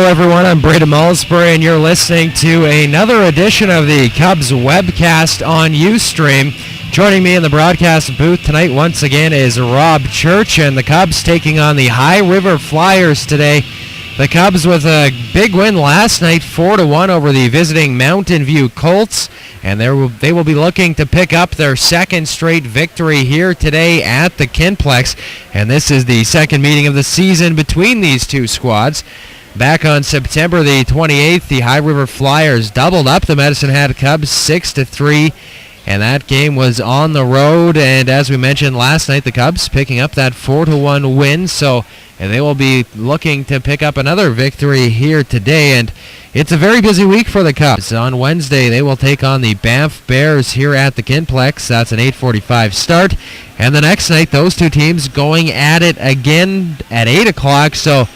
everyone. I'm Braden Mullsbury, and you're listening to another edition of the Cubs webcast on Ustream. Joining me in the broadcast booth tonight once again is Rob Church, and the Cubs taking on the High River Flyers today. The Cubs with a big win last night, 4-1 over the visiting Mountain View Colts, and they will be looking to pick up their second straight victory here today at the Kinplex, and this is the second meeting of the season between these two squads. Back on September the 28th, the High River Flyers doubled up the Medicine Hat Cubs 6-3, and that game was on the road. And as we mentioned last night, the Cubs picking up that 4-1 win, and they will be looking to pick up another victory here today. And it's a very busy week for the Cubs. On Wednesday, they will take on the Banff Bears here at the Kinplex. That's an 8:45 start. And the next night, those two teams going at it again at 8 o'clock. So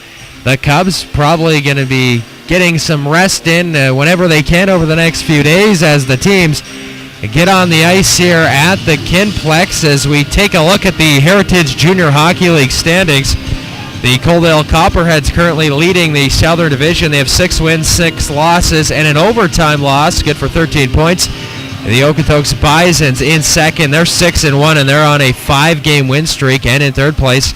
the Cubs probably going to be getting some rest in whenever they can over the next few days as the teams get on the ice here at the Kinplex as we take a look at the Heritage Junior Hockey League standings. The Coaldale Copperheads currently leading the Southern Division. They have 6 wins, 6 losses, and an overtime loss, good for 13 points. The Okotoks Bisons in second. They're 6-1, and they're on a 5-game win streak. And in third place,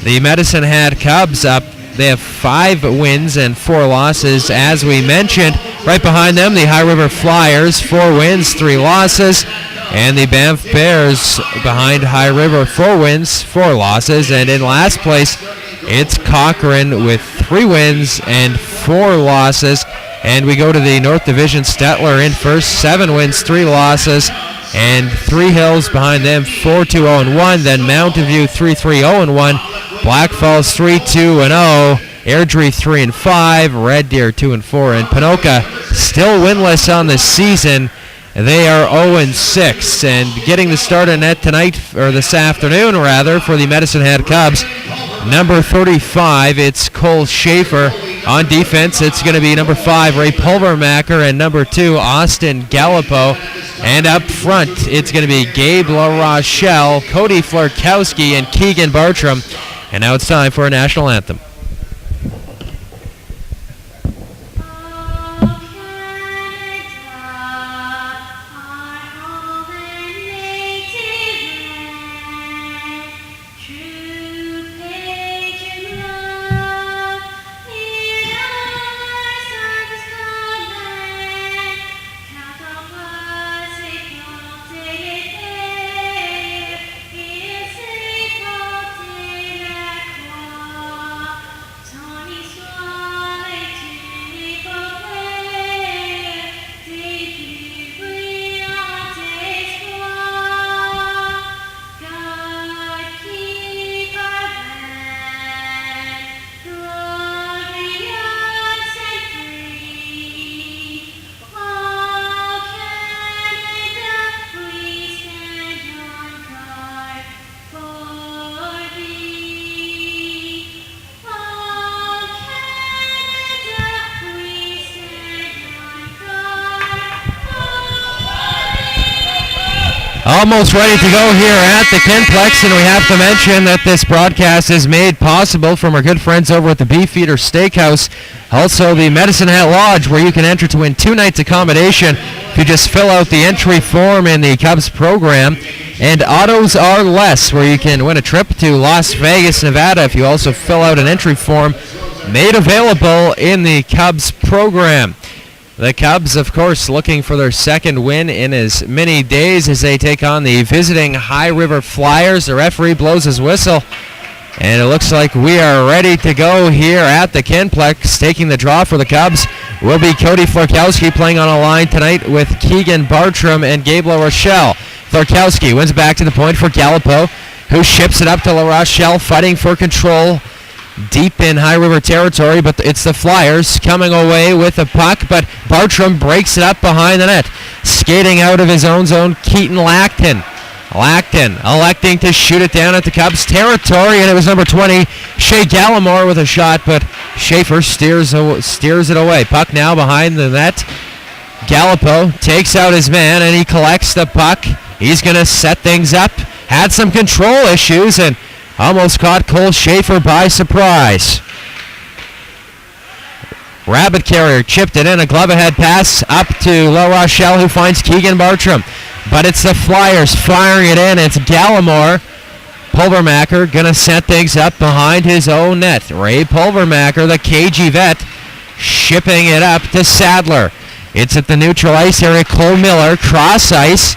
the Medicine Hat Cubs up. They have 5 wins and 4 losses, as we mentioned. Right behind them, the High River Flyers, 4 wins, 3 losses. And the Banff Bears behind High River, 4 wins, 4 losses. And in last place, it's Cochrane with 3 wins and 4 losses. And we go to the North Division, Stettler in first, 7 wins, 3 losses. And Three Hills behind them, 4-2-0-1. Then Mountain View, 3-3-0-1. Black Falls, 3-2-0. Airdrie, 3-5. Red Deer, 2-4. And Ponoka still winless on the season. They are 0-6. And getting the start on net tonight, or this afternoon rather, for the Medicine Hat Cubs, number 35, it's Cole Schaefer. On defense, it's going to be number 5, Ray Pulvermacher, and number 2, Austin Gallipo. And up front, it's going to be Gabe LaRochelle, Cody Flarkowski, and Keegan Bartram. And now it's time for a national anthem. Almost ready to go here at the Kinplex, and we have to mention that this broadcast is made possible from our good friends over at the Beefeater Steakhouse. Also, the Medicine Hat Lodge, where you can enter to win 2 nights accommodation if you just fill out the entry form in the Cubs program. And Autos Are Less, where you can win a trip to Las Vegas, Nevada if you also fill out an entry form made available in the Cubs program. The Cubs, of course, looking for their second win in as many days as they take on the visiting High River Flyers. The referee blows his whistle, and it looks like we are ready to go here at the Kinplex. Taking the draw for the Cubs will be Cody Flarkowski, playing on a line tonight with Keegan Bartram and Gabe LaRochelle. Flarkowski wins back to the point for Gallipo, who ships it up to LaRochelle, fighting for control deep in High River territory, but it's the Flyers coming away with the puck, but Bartram breaks it up behind the net. Skating out of his own zone, Keaton Lacton. Lacton electing to shoot it down at the Cubs territory, and it was number 20, Shea Gallimore with a shot, but Schaefer steers it away. Puck now behind the net. Gallipo takes out his man, and he collects the puck. He's going to set things up. Had some control issues, and almost caught Cole Schaefer by surprise. Rabbit Carrier chipped it in. A glove ahead pass up to La Rochelle, who finds Keegan Bartram. But it's the Flyers firing it in. It's Gallimore. Pulvermacher going to set things up behind his own net. Ray Pulvermacher, the KG vet, shipping it up to Sadler. It's at the neutral ice area. Cole Miller, cross ice.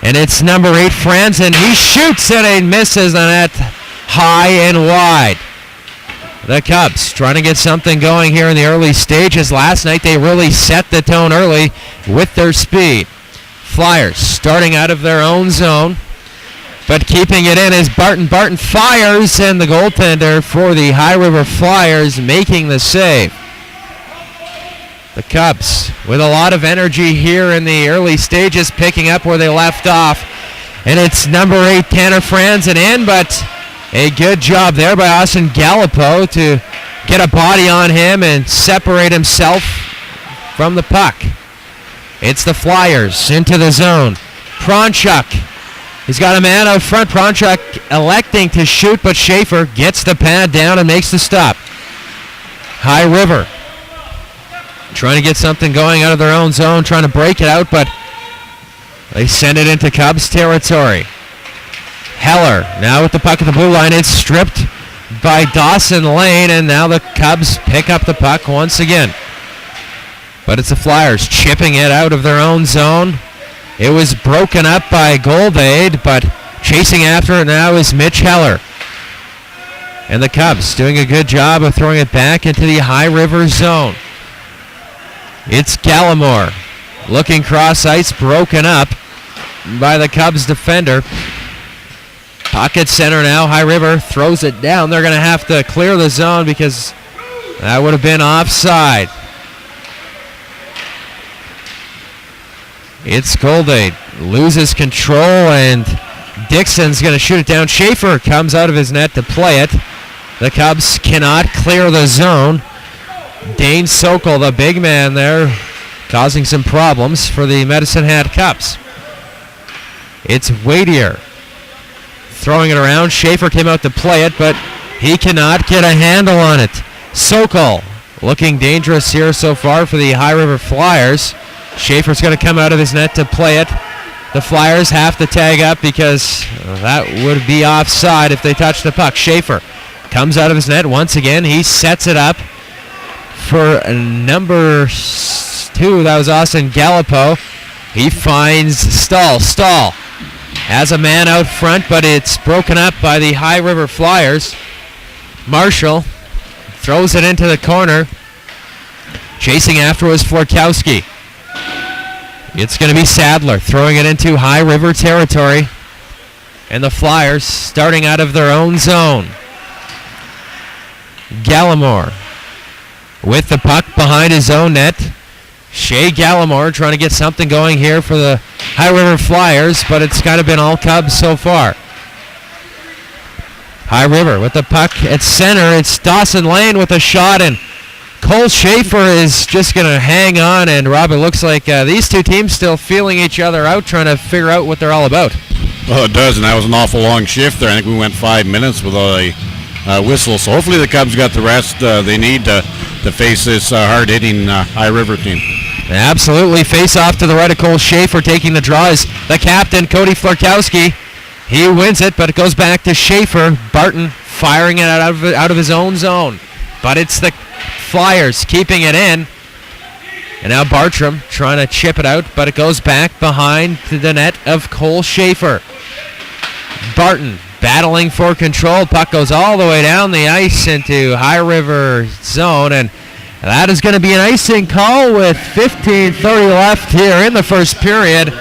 And it's number 8, Franzen. He shoots and it misses the net high and wide. The Cubs trying to get something going here in the early stages. Last night they really set the tone early with their speed. Flyers starting out of their own zone, but keeping it in is Barton. Barton fires, and the goaltender for the High River Flyers making the save. The Cubs with a lot of energy here in the early stages, picking up where they left off. And it's number 8, Tanner Franzen in, but a good job there by Austin Gallipo to get a body on him and separate himself from the puck. It's the Flyers into the zone. Pronchuk, he's got a man out front. Pronchuk electing to shoot, but Schaefer gets the pad down and makes the stop. High River trying to get something going out of their own zone, trying to break it out, but they send it into Cubs territory. Heller now with the puck at the blue line. It's stripped by Dawson Lane, and now the Cubs pick up the puck once again. But it's the Flyers chipping it out of their own zone. It was broken up by Goldade, but chasing after it now is Mitch Heller. And the Cubs doing a good job of throwing it back into the High River zone. It's Gallimore looking cross ice, broken up by the Cubs defender. Pocket center now. High River throws it down. They're going to have to clear the zone because that would have been offside. It's Goldade. Loses control, and Dixon's going to shoot it down. Schaefer comes out of his net to play it. The Cubs cannot clear the zone. Dane Sokol, the big man there, causing some problems for the Medicine Hat Cubs. It's Wadier throwing it around. Schaefer came out to play it, but he cannot get a handle on it. Sokol looking dangerous here so far for the High River Flyers. Schaefer's going to come out of his net to play it. The Flyers have to tag up because that would be offside if they touch the puck. Schaefer comes out of his net once again. He sets it up for number 2. That was Austin Gallipo. He finds Stahl. Stahl has a man out front, but it's broken up by the High River Flyers. Marshall throws it into the corner. Chasing after was Florkowski. It's going to be Sadler throwing it into High River territory. And the Flyers starting out of their own zone. Gallimore with the puck behind his own net. Shea Gallimore trying to get something going here for the High River Flyers, but it's kind of been all Cubs so far. High River with the puck at center. It's Dawson Lane with a shot, and Cole Schaefer is just going to hang on, and Rob, it looks like these two teams still feeling each other out, trying to figure out what they're all about. Well, it does, and that was an awful long shift there. I think we went 5 minutes without a whistle, so hopefully the Cubs got the rest they need to face this hard-hitting High River team. Absolutely. Face off to the right of Cole Schaefer, taking the draw is the captain, Cody Florkowski. He wins it, but it goes back to Schaefer. Barton firing it out of his own zone. But it's the Flyers keeping it in. And now Bartram trying to chip it out, but it goes back behind to the net of Cole Schaefer. Barton battling for control. Puck goes all the way down the ice into High River zone, and that is going to be an icing call with 15:30 left here in the first period.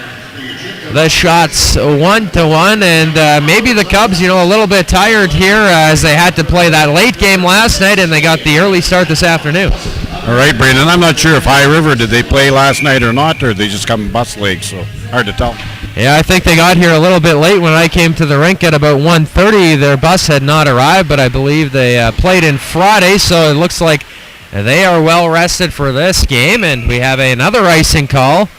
The shots 1-1, and maybe the Cubs, a little bit tired here as they had to play that late game last night, and they got the early start this afternoon. All right, Brandon, I'm not sure if High River, did they play last night or not, or they just come bus legs, so hard to tell. Yeah, I think they got here a little bit late. When I came to the rink at about 1:30, their bus had not arrived, but I believe they played in Friday, so it looks like they are well rested for this game, and we have another icing call.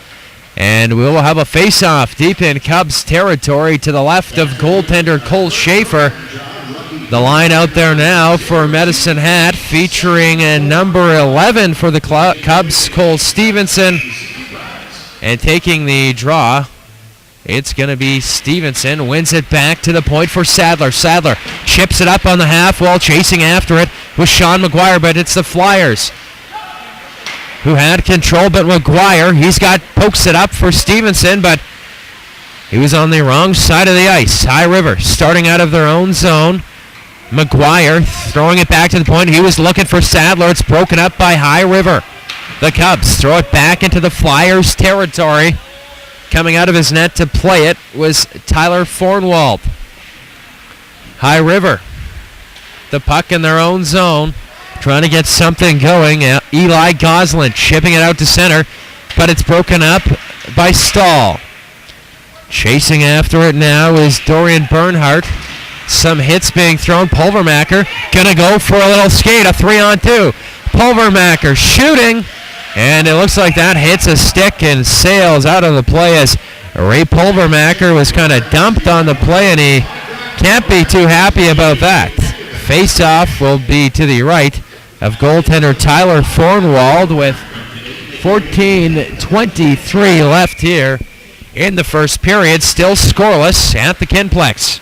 And we will have a face-off deep in Cubs territory to the left of goaltender Cole Schaefer. The line out there now for Medicine Hat, featuring number 11 for the Cubs, Cole Stevenson. And taking the draw, it's going to be Stevenson. Wins it back to the point for Sadler. Sadler chips it up on the half wall, chasing after it with Sean McGuire, but it's the Flyers who had control. But McGuire, pokes it up for Stevenson, but he was on the wrong side of the ice. High River starting out of their own zone. McGuire throwing it back to the point. He was looking for Sadler. It's broken up by High River. The Cubs throw it back into the Flyers' territory. Coming out of his net to play it was Tyler Fornwald. High River, the puck in their own zone, trying to get something going. Eli Goslin chipping it out to center, but it's broken up by Stahl. Chasing after it now is Dorian Bernhardt. Some hits being thrown. Pulvermacher gonna go for a little skate, a 3-on-2. Pulvermacher shooting, and it looks like that hits a stick and sails out of the play as Ray Pulvermacher was kind of dumped on the play, and he can't be too happy about that. Face-off will be to the right of goaltender Tyler Fornwald with 14:23 left here in the first period. Still scoreless at the Kinplex.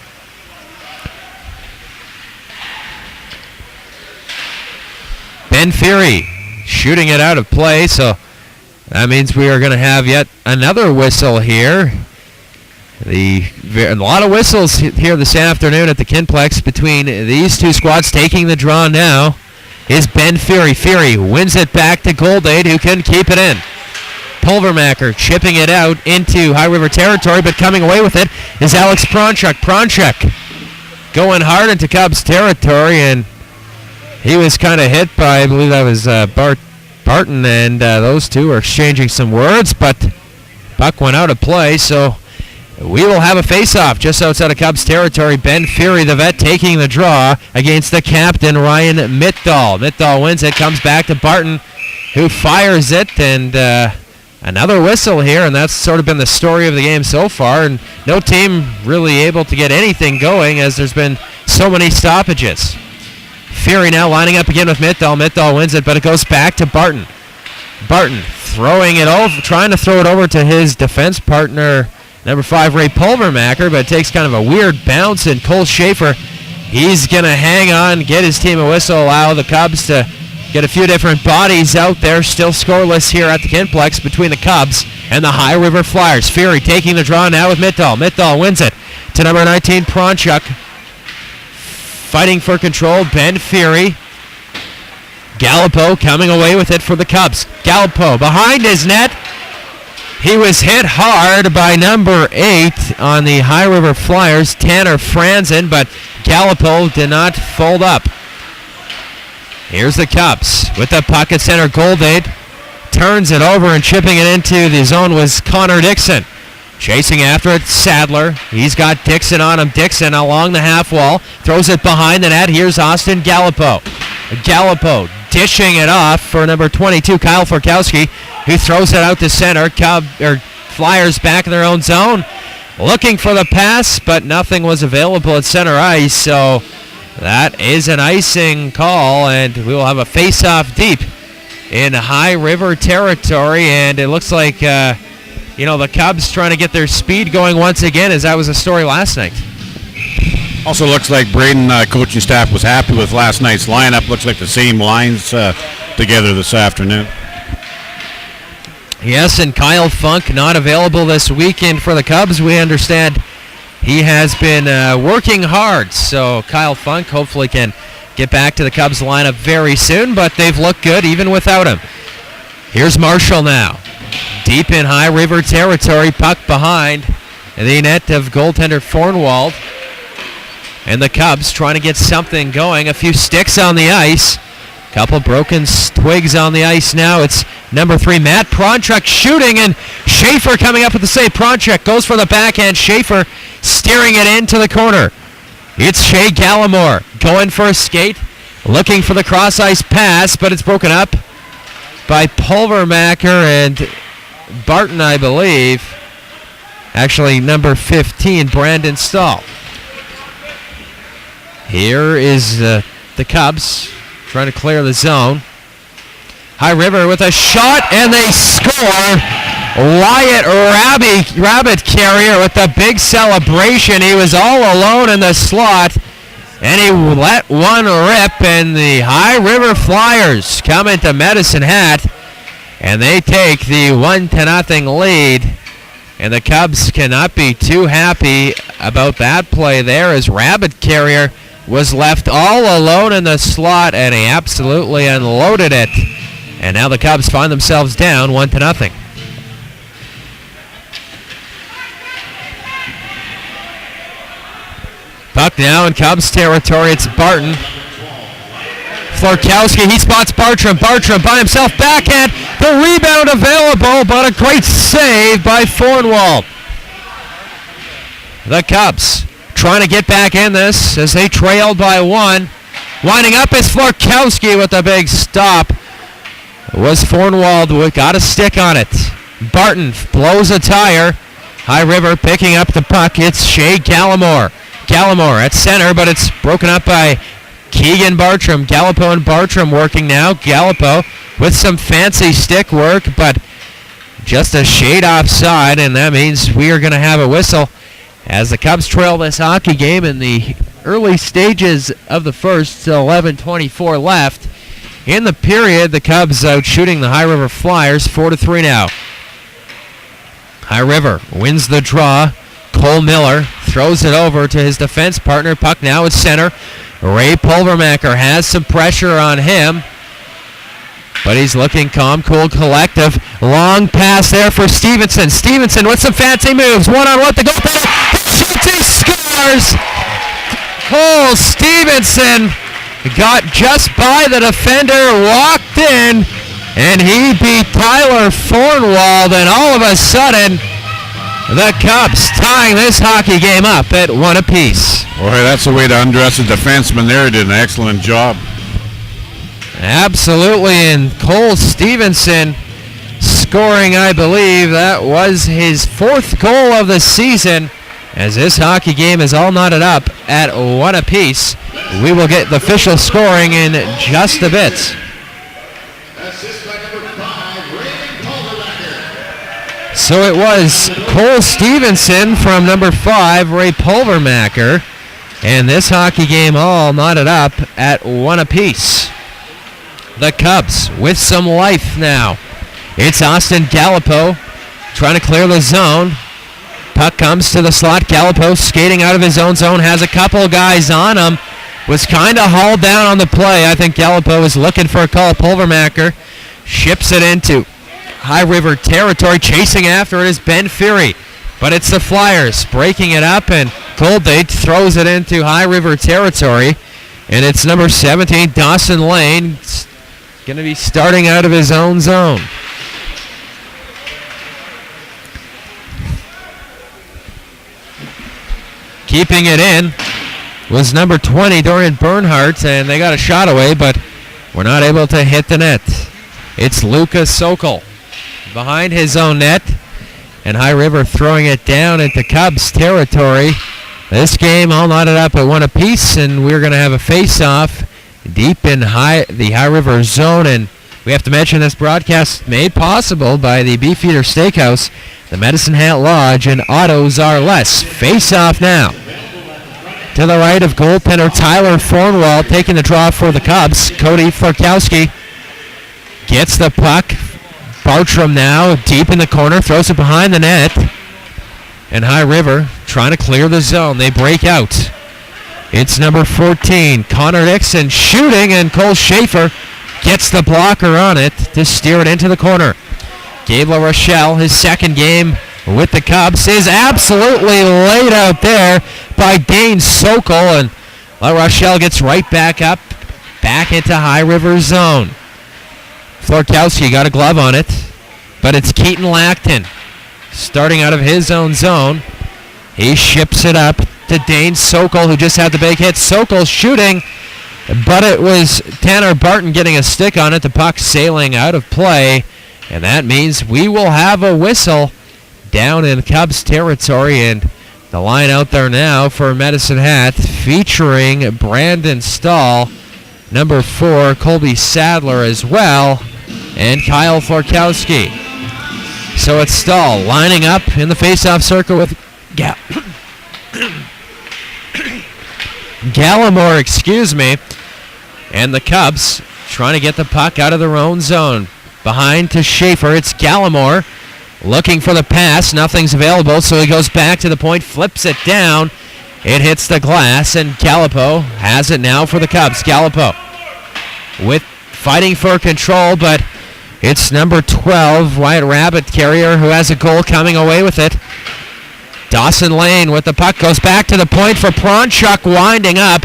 Ben Fury shooting it out of play, so that means we are going to have yet another whistle here. A lot of whistles here this afternoon at the Kinplex between these two squads. Taking the draw now is Ben Fury. Fury wins it back to Goldade, who couldn't keep it in. Pulvermacher chipping it out into High River territory, but coming away with it is Alex Pronchuk. Pronchuk going hard into Cubs territory, and he was kind of hit by, I believe that was Barton, and those two are exchanging some words, but puck went out of play, so we will have a face-off just outside of Cubs territory. Ben Fury, the vet, taking the draw against the captain, Ryan Mittdahl. Mittdahl wins it, comes back to Barton, who fires it, and another whistle here, and that's sort of been the story of the game so far, and no team really able to get anything going as there's been so many stoppages. Fury now lining up again with Mittdahl. Mittdahl wins it, but it goes back to Barton. Barton throwing it over, trying to throw it over to his defense partner, number 5, Ray Pulvermacher, but it takes kind of a weird bounce, and Cole Schaefer, he's going to hang on, get his team a whistle, allow the Cubs to get a few different bodies out there. Still scoreless here at the Kinplex between the Cubs and the High River Flyers. Fury taking the draw now with Mittdahl. Mittdahl wins it to number 19, Pronchuk. Fighting for control, Ben Fury. Gallipo coming away with it for the Cubs. Gallipo behind his net. He was hit hard by number 8 on the High River Flyers, Tanner Franzen, but Gallipo did not fold up. Here's the Cubs with the puck at center. Goldade turns it over, and chipping it into the zone was Connor Dixon. Chasing after it, Sadler. He's got Dixon on him. Dixon along the half wall. Throws it behind the net. Here's Austin Gallipo. Gallipo dishing it off for number 22, Kyle Forkowski, who throws it out to center. Flyers back in their own zone. Looking for the pass, but nothing was available at center ice. So that is an icing call, and we will have a face-off deep in High River territory. And it looks like the Cubs trying to get their speed going once again, as that was a story last night. Also looks like Braden coaching staff was happy with last night's lineup. Looks like the same lines together this afternoon. Yes, and Kyle Funk not available this weekend for the Cubs. We understand he has been working hard, so Kyle Funk hopefully can get back to the Cubs lineup very soon, but they've looked good even without him. Here's Marshall now. Deep in High River territory, puck behind the net of goaltender Fornwald. And the Cubs trying to get something going. A few sticks on the ice. Couple broken twigs on the ice now. It's number 3, Matt Pronchuk shooting, and Schaefer coming up with the save. Pronchuk goes for the backhand. Schaefer steering it into the corner. It's Shea Gallimore going for a skate, looking for the cross-ice pass, but it's broken up by Pulvermacher and Barton, I believe. Actually, number 15, Brandon Stahl. Here is the Cubs trying to clear the zone. High River with a shot, and they score. Wyatt Rabbit Carrier with the big celebration. He was all alone in the slot, and he let one rip, and the High River Flyers come into Medicine Hat, and they take the 1-0 lead. And the Cubs cannot be too happy about that play there, as Rabbit Carrier was left all alone in the slot, and he absolutely unloaded it. And now the Cubs find themselves down 1-0. Puck now in Cubs territory. It's Barton. Florkowski, he spots Bartram. Bartram by himself, backhand. The rebound available, but a great save by Fornwald. The Cubs trying to get back in this as they trailed by one. Winding up is Florkowski with a big stop. It was Fornwald, got a stick on it. Barton blows a tire. High River picking up the puck. It's Shea Gallimore. Gallimore at center, but it's broken up by Keegan Bartram. Gallipo and Bartram working now. Gallipo with some fancy stick work, but just a shade offside, and that means we are going to have a whistle as the Cubs trail this hockey game in the early stages of the first, 11:24 left. In the period, the Cubs out shooting the High River Flyers 4-3 now. High River wins the draw. Cole Miller throws it over to his defense partner. Puck now at center. Ray Pulvermacher has some pressure on him, but he's looking calm, cool, collective. Long pass there for Stevenson. Stevenson with some fancy moves. One-on-one to go. He scores! Cole Stevenson got just by the defender, walked in, and he beat Tyler Fornwald, and all of a sudden, the Cubs tying this hockey game up at 1 apiece. Boy, that's the way to undress a defenseman there. He did an excellent job. Absolutely, and Cole Stevenson scoring, I believe, that was his 4th goal of the season, as this hockey game is all knotted up at 1 apiece. We will get the official scoring in just a bit. So it was Cole Stevenson from number 5, Ray Pulvermacher, and this hockey game all knotted up at 1 apiece. The Cubs with some life now. It's Austin Gallipo trying to clear the zone. Puck comes to the slot. Gallipo skating out of his own zone, has a couple guys on him. Was kind of hauled down on the play. I think Gallipo was looking for a call. Pulvermacher ships it into High River territory. Chasing after it is Ben Fury, but it's the Flyers breaking it up, and Goldade throws it into High River territory, and it's number 17, Dawson Lane, going to be starting out of his own zone. Keeping it in was number 20, Dorian Bernhardt, and they got a shot away, but we're not able to hit the net. It's Lucas Sokol behind his own net, and High River throwing it down into Cubs territory. This game all knotted up at 1 apiece, and we're going to have a face-off deep in the High River zone, and we have to mention this broadcast made possible by the Beefeater Steakhouse, the Medicine Hat Lodge, and Autos Are Less. Face-off now. To the right of goaltender Tyler Fornwald taking the draw for the Cubs. Cody Florkowski gets the puck. Bartram now deep in the corner, throws it behind the net. And High River trying to clear the zone. They break out. It's number 14, Connor Dixon shooting, and Cole Schaefer gets the blocker on it to steer it into the corner. Gabe LaRochelle, his second game with the Cubs, is absolutely laid out there by Dane Sokol, and LaRochelle gets right back up, back into High River zone. Florkowski got a glove on it, but it's Keaton Lacton starting out of his own zone. He ships it up to Dane Sokol, who just had the big hit. Sokol shooting, but it was Tanner Barton getting a stick on it. The puck sailing out of play, and that means we will have a whistle down in Cubs territory, and The line out there now for Medicine Hat featuring Brandon Stahl, number 4, Colby Sadler as well, and Kyle Florkowski. So it's Stahl lining up in the faceoff circle with Gallimore, and the Cubs trying to get the puck out of their own zone. Behind to Schaefer, it's Gallimore looking for the pass. Nothing's available, so he goes back to the point, flips it down. It hits the glass, and Gallipo has it now for the Cubs. Gallipo with fighting for control, but it's number 12, Wyatt Rabbit Carrier, who has a goal coming away with it. Dawson Lane with the puck goes back to the point for Pronchuk, winding up,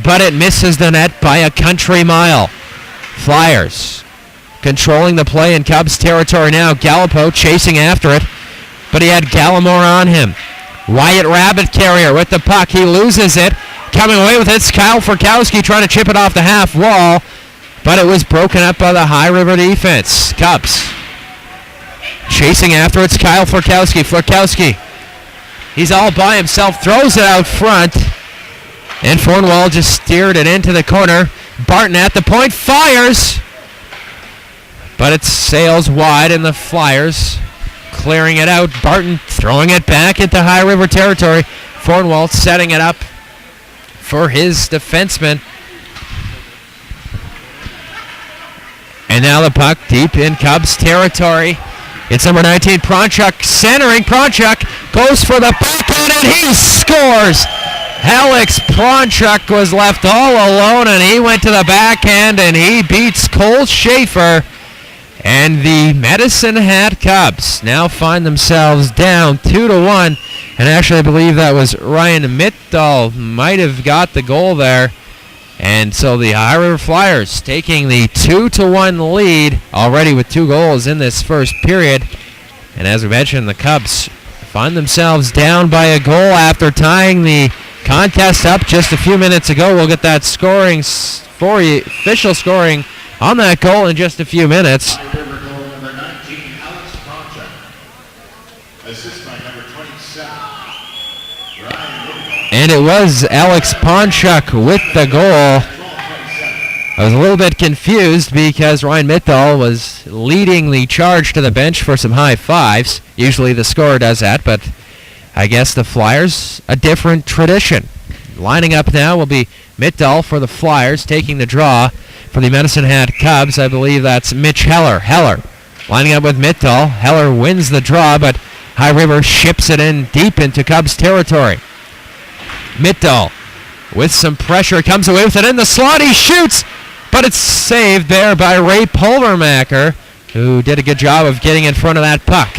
but it misses the net by a country mile. Flyers controlling the play in Cubs territory now. Gallipo chasing after it, but he had Gallimore on him. Wyatt Rabbit Carrier with the puck. He loses it. Coming away with it, it's Kyle Florkowski trying to chip it off the half wall, but it was broken up by the High River defense. Cubs chasing after it's Kyle Florkowski. Florkowski, he's all by himself, throws it out front, and Fornwall just steered it into the corner. Barton at the point, fires, but it sails wide, and the Flyers clearing it out. Barton throwing it back into High River territory. Fornwall setting it up for his defenseman. And now the puck deep in Cubs territory. It's number 19, Pronchuk, centering. Pronchuk goes for the backhand, and he scores! Alex Pronchuk was left all alone, and he went to the backhand, and he beats Cole Schaefer. And the Medicine Hat Cubs now find themselves down 2-1. And actually, I believe that was Ryan Mittdahl might have got the goal there. And so the High River Flyers taking the 2-1 lead already with 2 goals in this first period. And as we mentioned, the Cubs find themselves down by a goal after tying the contest up just a few minutes ago. We'll get that scoring for you, official scoring on that goal in just a few minutes. High River goal number 19, Alex Pronchuk. Assist by number 27, Ryan Mittdahl. And it was Alex Pronchuk with the goal. I was a little bit confused because Ryan Mittdahl was leading the charge to the bench for some high fives. Usually the scorer does that, but I guess the Flyers, a different tradition. Lining up now will be Mittdahl for the Flyers, taking the draw for the Medicine Hat Cubs. I believe that's Mitch Heller. Heller lining up with Mittdahl. Heller wins the draw, but High River ships it in deep into Cubs territory. Mittdahl with some pressure comes away with it in the slot. He shoots, but it's saved there by Ray Pulvermacher, who did a good job of getting in front of that puck.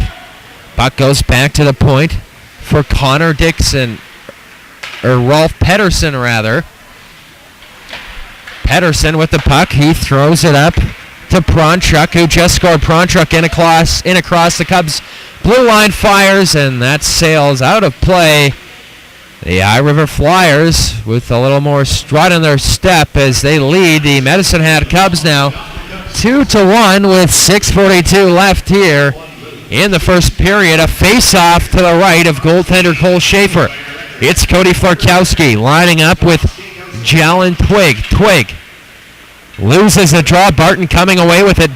Puck goes back to the point for Connor Dixon, or Rolf Pedersen rather. Pedersen with the puck. He throws it up to Pronchuk, who just scored. Pronchuk in across the Cubs blue line, fires, and that sails out of play. The High River Flyers with a little more strut in their step as they lead the Medicine Hat Cubs now 2-1 with 6:42 left here in the first period. A face-off to the right of goaltender Cole Schaefer. It's Cody Florkowski lining up with Jalen Twig. Twig loses the draw. Barton coming away with it.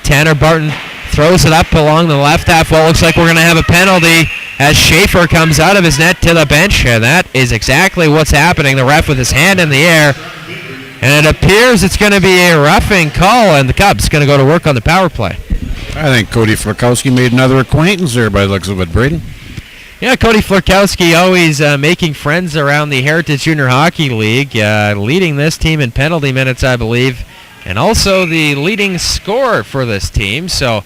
Tanner Barton throws it up along the left half wall. Looks like we're going to have a penalty as Schaefer comes out of his net to the bench. And that is exactly what's happening. The ref with his hand in the air. And it appears it's going to be a roughing call, and the Cubs going to go to work on the power play. I think Cody Florkowski made another acquaintance there by the looks of it, Braden. Yeah, Cody Florkowski always making friends around the Heritage Junior Hockey League, leading this team in penalty minutes, I believe, and also the leading scorer for this team. So,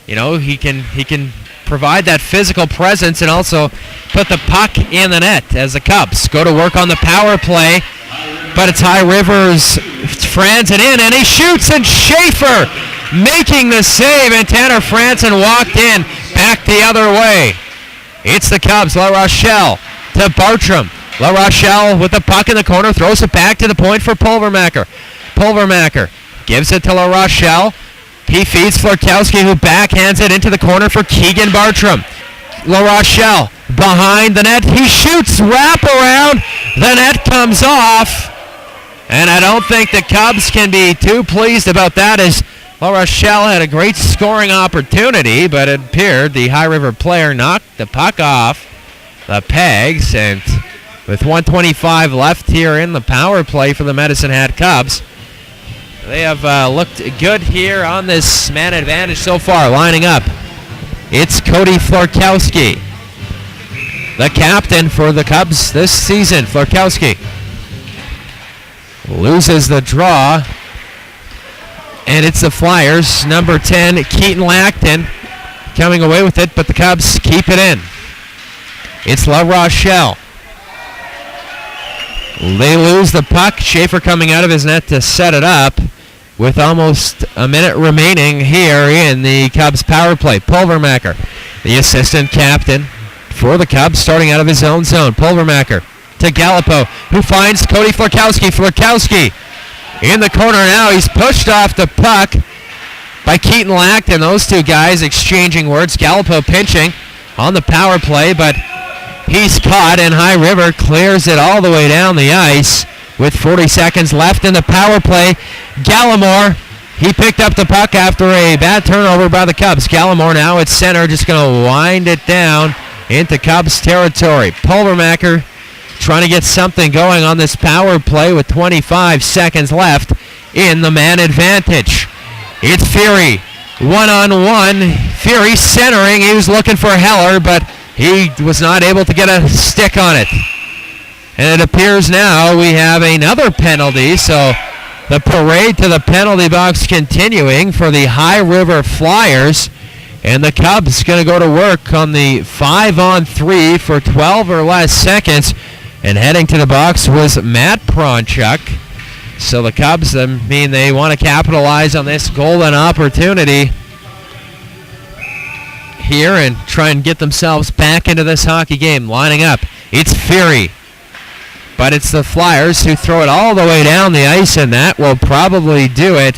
you know, he can provide that physical presence and also put the puck in the net as the Cubs go to work on the power play. But it's High River's Franzen in, and he shoots, and Schaefer making the save, and Tanner Franzen walked in back the other way. It's the Cubs. La Rochelle to Bartram. La Rochelle with the puck in the corner, throws it back to the point for Pulvermacher. Pulvermacher gives it to La Rochelle. He feeds Florkowski, who backhands it into the corner for Keegan Bartram. La Rochelle behind the net. He shoots, wrap around. The net comes off. And I don't think the Cubs can be too pleased about that, as La Rochelle had a great scoring opportunity, but it appeared the High River player knocked the puck off the pegs, and with 1:25 left here in the power play for the Medicine Hat Cubs, they have looked good here on this man advantage so far. Lining up, it's Cody Florkowski, the captain for the Cubs this season. Florkowski loses the draw, and it's the Flyers, number 10, Keaton Lackton, coming away with it, but the Cubs keep it in. It's La Rochelle. They lose the puck. Schaefer coming out of his net to set it up with almost a minute remaining here in the Cubs power play. Pulvermacher, the assistant captain for the Cubs, starting out of his own zone. Pulvermacher to Gallipo, who finds Cody Florkowski. Florkowski in the corner now. He's pushed off the puck by Keaton Lackton. Those two guys exchanging words. Gallipo pinching on the power play, but he's caught, and High River clears it all the way down the ice with 40 seconds left in the power play. Gallimore, he picked up the puck after a bad turnover by the Cubs. Gallimore now at center, just going to wind it down into Cubs territory. Pulvermacher trying to get something going on this power play with 25 seconds left in the man advantage. It's Fury, one-on-one. Fury centering. He was looking for Heller, but he was not able to get a stick on it. And it appears now we have another penalty, so the parade to the penalty box continuing for the High River Flyers. And the Cubs going to go to work on the 5-on-3 for 12 or less seconds. And heading to the box was Matt Pronchuk. So the Cubs, they want to capitalize on this golden opportunity here and try and get themselves back into this hockey game. Lining up, it's Fury. But it's the Flyers who throw it all the way down the ice, and that will probably do it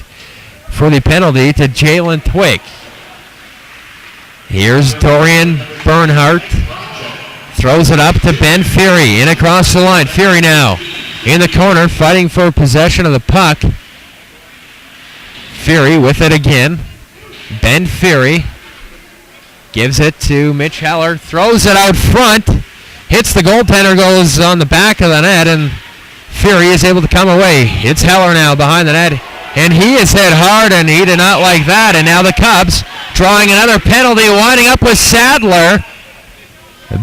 for the penalty to Jalen Twig. Here's Dorian Bernhardt. Throws it up to Ben Fury. In across the line. Fury now in the corner fighting for possession of the puck. Fury with it again. Ben Fury gives it to Mitch Heller. Throws it out front. Hits the goaltender, goes on the back of the net, and Fury is able to come away. It's Heller now behind the net, and he is hit hard, and he did not like that. And now the Cubs drawing another penalty, winding up with Sadler.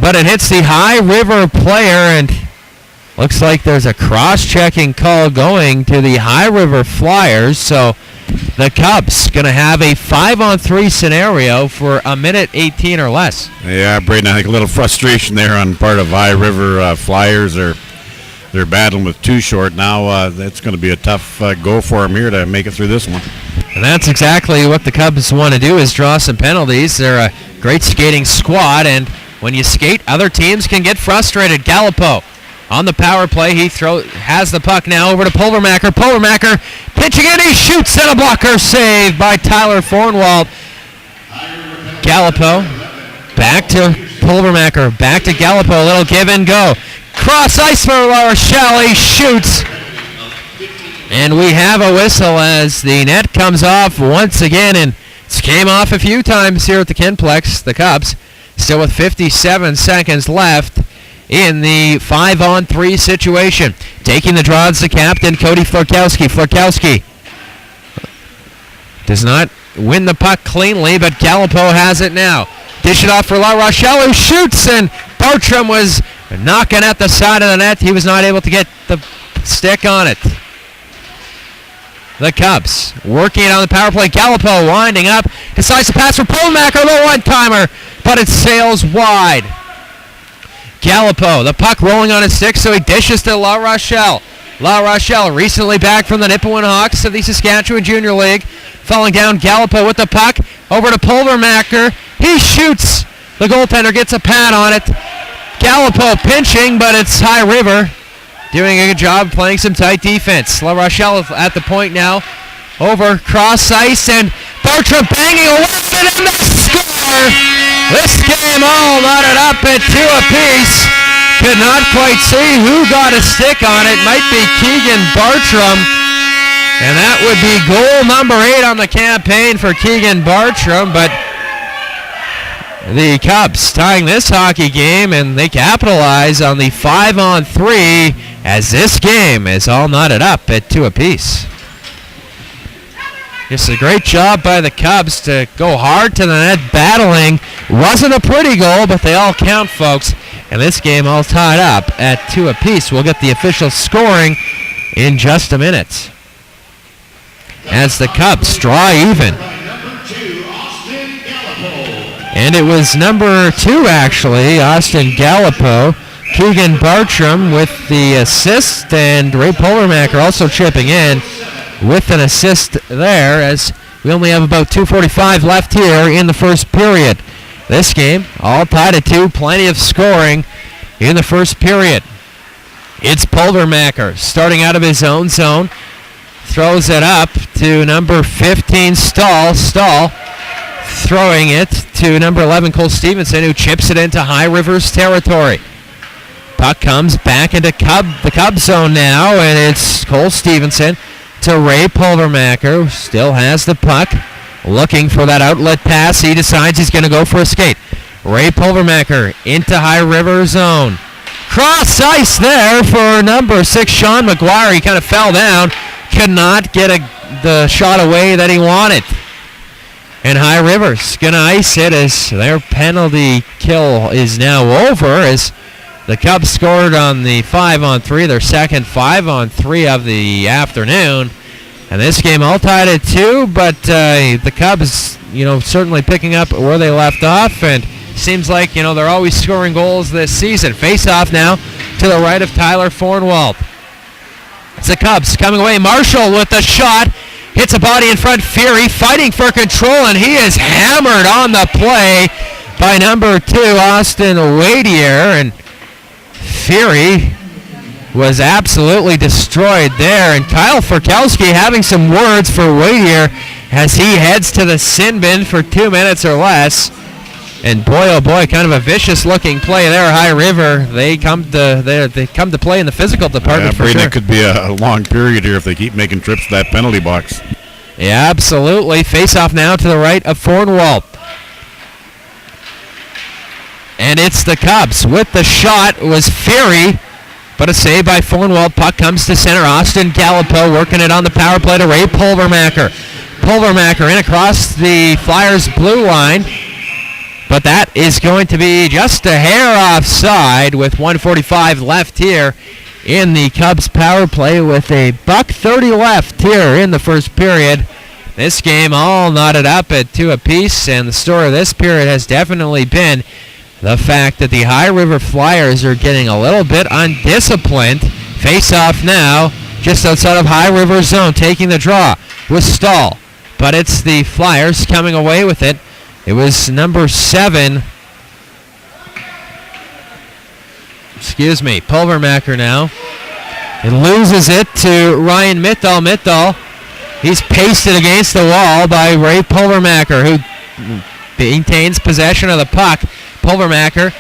But it hits the High River player, and looks like there's a cross-checking call going to the High River Flyers. So the Cubs going to have a 5-on-3 scenario for a minute 18 or less. Yeah, Braden, I think a little frustration there on part of High River Flyers. They're battling with too short. Now that's going to be a tough go for them here to make it through this one. And that's exactly what the Cubs want to do, is draw some penalties. They're a great skating squad, and when you skate, other teams can get frustrated. Gallipo on the power play. He has the puck now over to Pulvermacher. Pulvermacher pitching in. He shoots, and a blocker saved by Tyler Fornwald. Gallipo back to Pulvermacher. Back to Gallipo. A little give and go. Cross ice for La Rochelle. He shoots. And we have a whistle as the net comes off once again. And it's came off a few times here at the Kinplex. The Cubs still with 57 seconds left in the 5-on-3 situation. Taking the draw is the captain, Cody Florkowski. Florkowski does not win the puck cleanly, but Gallipo has it now. Dish it off for La Rochelle, who shoots, and Bartram was knocking at the side of the net. He was not able to get the stick on it. The Cubs working it on the power play. Gallipo winding up. Decides to pass for Pulvermacher. The one-timer, but it sails wide. Gallipo, the puck rolling on his stick, so he dishes to La Rochelle. La Rochelle, recently back from the Nipawin Hawks of the Saskatchewan Junior League. Falling down, Gallipo with the puck. Over to Pulvermacher. He shoots. The goaltender gets a pad on it. Gallipo pinching, but it's High River doing a good job playing some tight defense. La Rochelle at the point now. Over cross ice, and Bartram banging away, and they score! This game all knotted up at 2 apiece. Could not quite see who got a stick on it. Might be Keegan Bartram. And that would be goal number 8 on the campaign for Keegan Bartram. But the Cubs tying this hockey game, and they capitalize on the 5-on-3 as this game is all knotted up at 2 apiece. Just a great job by the Cubs to go hard to the net, battling. Wasn't a pretty goal, but they all count, folks. And this game all tied up at 2 apiece. We'll get the official scoring in just a minute, as the Cubs draw even. And it was number 2, actually, Austin Gallipo. Keegan Bartram with the assist, and Ray Polermacher also chipping in with an assist there, as we only have about 2:45 left here in the first period. This game all tied at 2, plenty of scoring in the first period. It's Polermacher starting out of his own zone, throws it up to number 15 Stahl, throwing it to number 11 Cole Stevenson, who chips it into High Rivers territory. Puck comes back into the Cub zone now, and it's Cole Stevenson to Ray Polermacher, who still has the puck, looking for that outlet pass. He decides he's going to go for a skate. Ray Polermacher into High River zone. Cross ice there for number 6, Sean McGuire. He kind of fell down, could not get the shot away that he wanted. And High River's going to ice it as their penalty kill is now over, as the Cubs scored on the 5-on-3, their second 5-on-3 of the afternoon. And this game all tied at 2, but the Cubs, certainly picking up where they left off, and seems like, they're always scoring goals this season. Face-off now to the right of Tyler Fornwald. It's the Cubs coming away. Marshall with the shot. Hits a body in front. Fury fighting for control, and he is hammered on the play by number 2, Austin Wadier. And Fury was absolutely destroyed there. And Kyle Furkowski having some words for Wadier as he heads to the sin bin for 2 minutes or less. And boy, oh boy, kind of a vicious-looking play there. High River, they come to play in the physical department for sure. That could be a long period here if they keep making trips to that penalty box. Yeah, absolutely. Face-off now to the right of Fornwald. And it's the Cubs. With the shot was Fury, but a save by Fornwald. Puck comes to center. Austin Gallipo working it on the power play to Ray Polermacher. Polermacher in across the Flyers' blue line. But that is going to be just a hair offside with 1:45 left here in the Cubs power play, with a $1:30 left here in the first period. This game all knotted up at 2 apiece, and the story of this period has definitely been the fact that the High River Flyers are getting a little bit undisciplined. Face off now just outside of High River zone, taking the draw with Stahl. But it's the Flyers coming away with it. It was number 7. Polermacher now. It loses it to Ryan Mittall. Mittall, he's pasted against the wall by Ray Polermacher, who maintains possession of the puck. Polermacher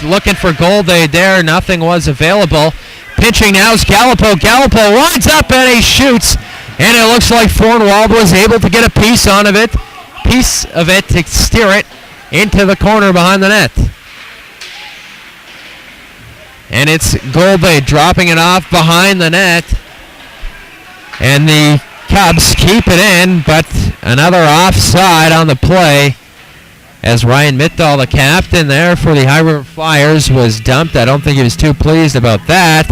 looking for Golday there. Nothing was available. Pitching now is Gallipo. Gallipo lines up and he shoots. And it looks like Fornwald was able to get a piece of it to steer it into the corner behind the net. And it's Golday dropping it off behind the net. And the Cubs keep it in, but another offside on the play as Ryan Mittall, the captain there for the High River Flyers, was dumped. I don't think he was too pleased about that.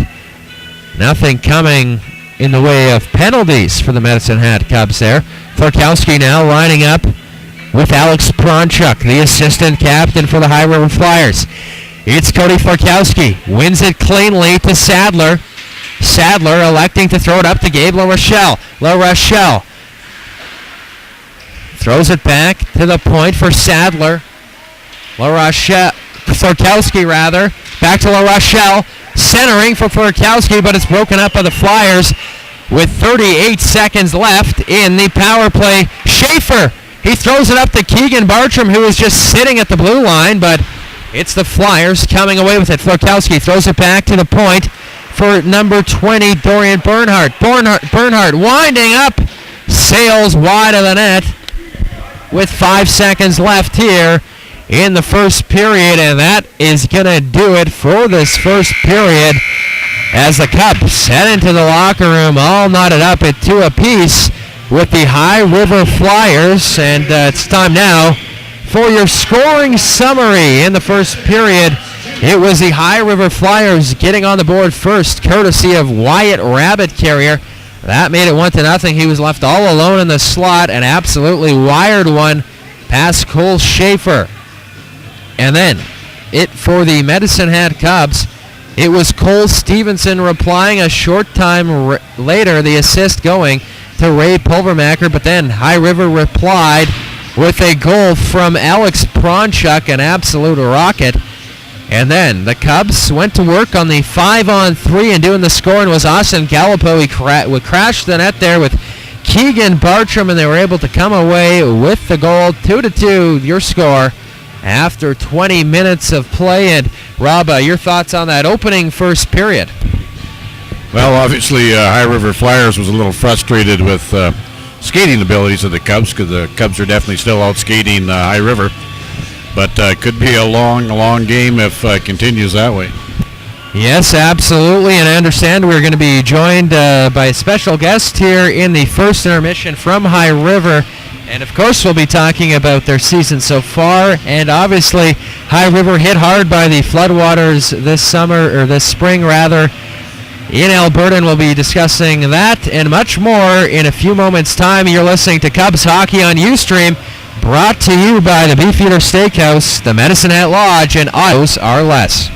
Nothing coming in the way of penalties for the Medicine Hat Cubs there. Furkowski now lining up with Alex Pronchuk, the assistant captain for the High River Flyers. It's Cody Furkowski. Wins it cleanly to Sadler. Sadler electing to throw it up to Gabe LaRochelle. LaRochelle throws it back to the point for Sadler. Furkowski rather. Back to LaRochelle. Centering for Furkowski, but it's broken up by the Flyers with 38 seconds left in the power play. Schaefer He throws it up to Keegan Bartram, who is just sitting at the blue line, but it's the Flyers coming away with it. Florkowski throws it back to the point for number 20, Dorian Bernhardt. Bernhardt winding up, sails wide of the net with 5 seconds left here in the first period, and that is going to do it for this first period as the Cubs head into the locker room all knotted up at 2 apiece with the High River Flyers. And it's time now for your scoring summary in the first period. It was the High River Flyers getting on the board first, courtesy of Wyatt Rabbit Carrier. That made it 1-0. He was left all alone in the slot and absolutely wired one past Cole Schaefer. And then it for the Medicine Hat Cubs, it was Cole Stevenson replying a short time later, the assist going to Ray Pulvermacher, but then High River replied with a goal from Alex Pronchuk, an absolute rocket. And then the Cubs went to work on the 5-on-3, and doing the scoring was Austin Gallipo. He crashed the net there with Keegan Bartram, and they were able to come away with the goal. 2-2, your score after 20 minutes of play. And Rob, your thoughts on that opening first period? Well, obviously, High River Flyers was a little frustrated with skating abilities of the Cubs, because the Cubs are definitely still out skating High River. But could be a long game if it continues that way. Yes, absolutely. And I understand we're going to be joined by a special guest here in the first intermission from High River. And, of course, we'll be talking about their season so far. And, obviously, High River hit hard by the floodwaters this spring, in Alberta, and we'll be discussing that and much more in a few moments' time. You're listening to Cubs Hockey on Ustream, brought to you by the Beefeater Steakhouse, the Medicine Hat Lodge, and Autos Are Less.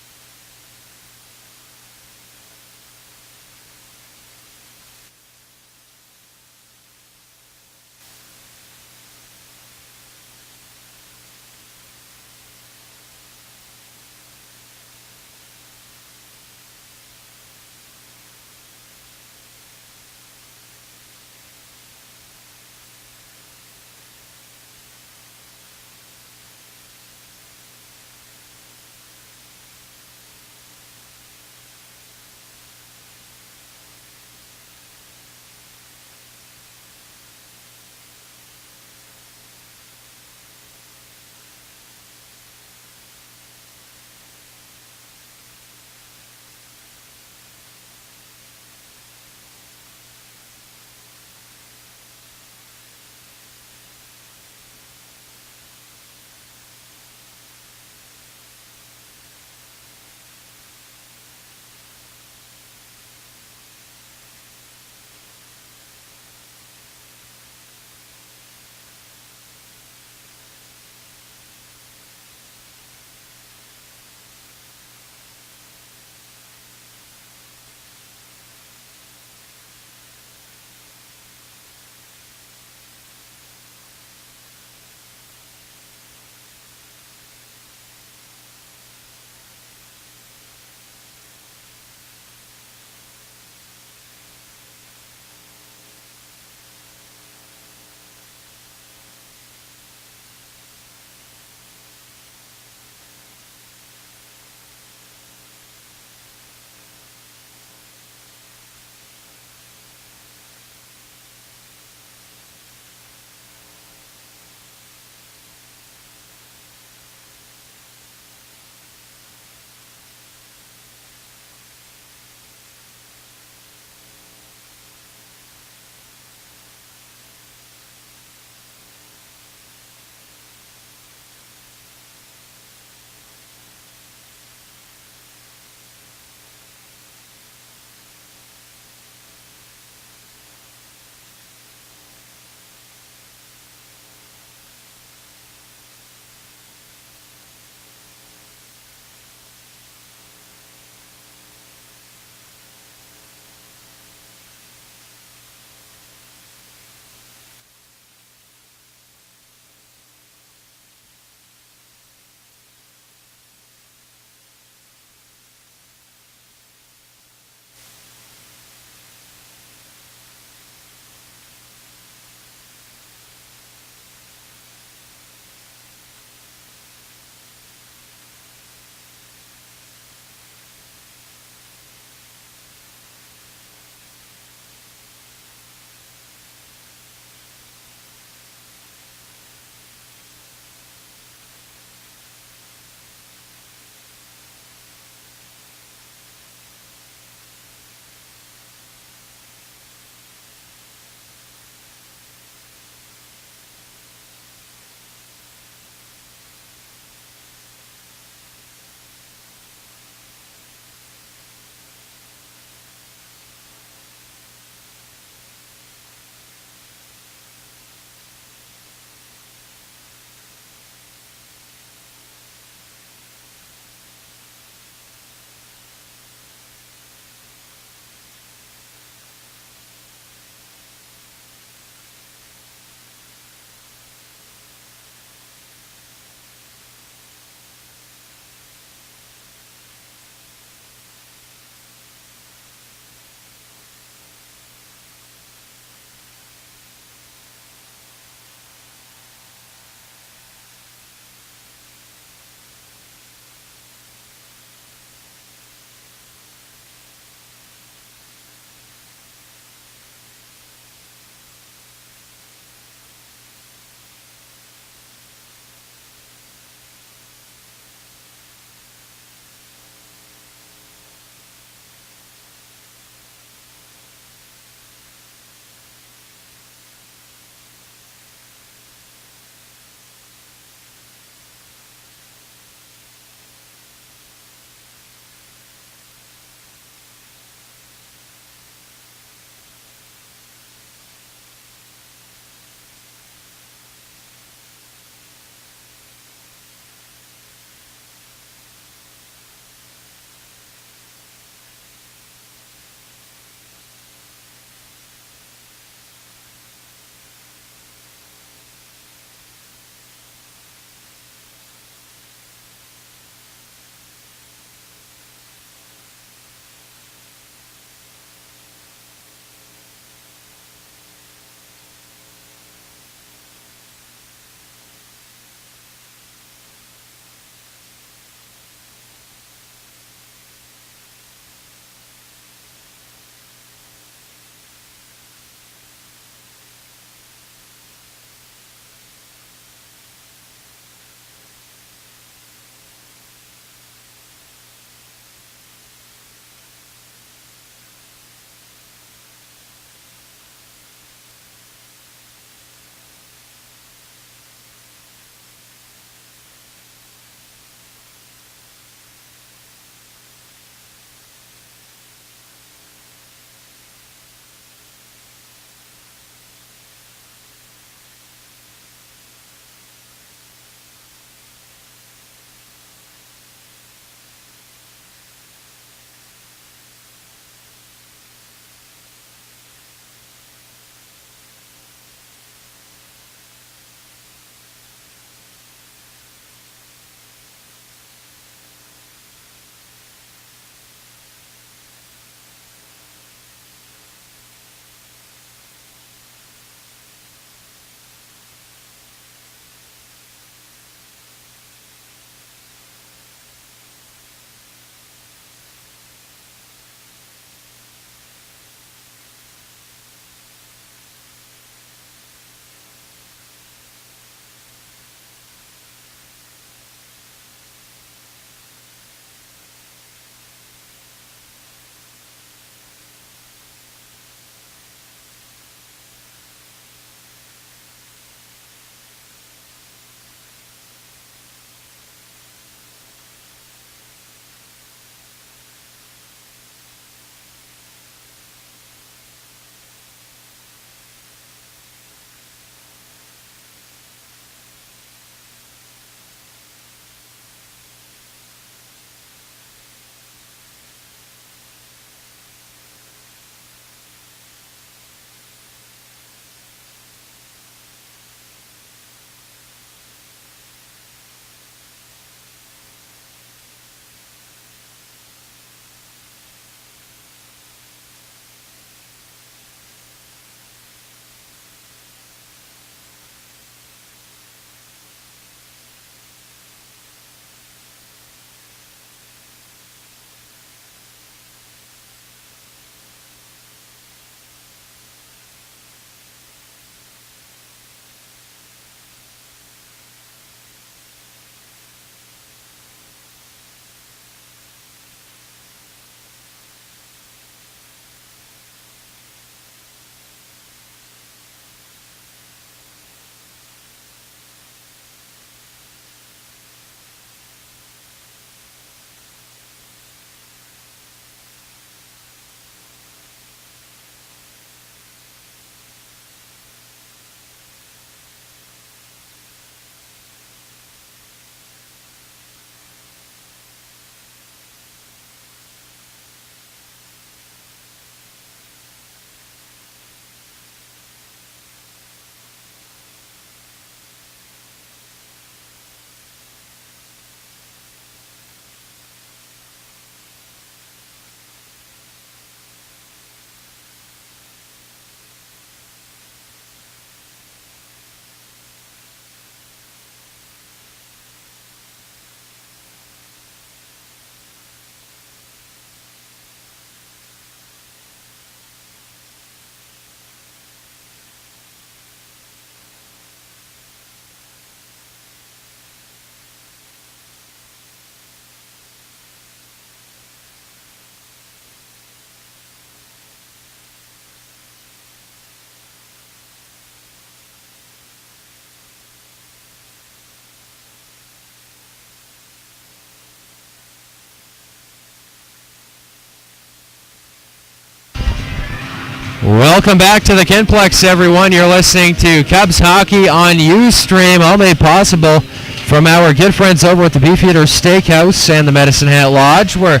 Welcome back to the Kinplex, everyone. You're listening to Cubs Hockey on Ustream, all made possible from our good friends over at the Beefeater Steakhouse and the Medicine Hat Lodge, where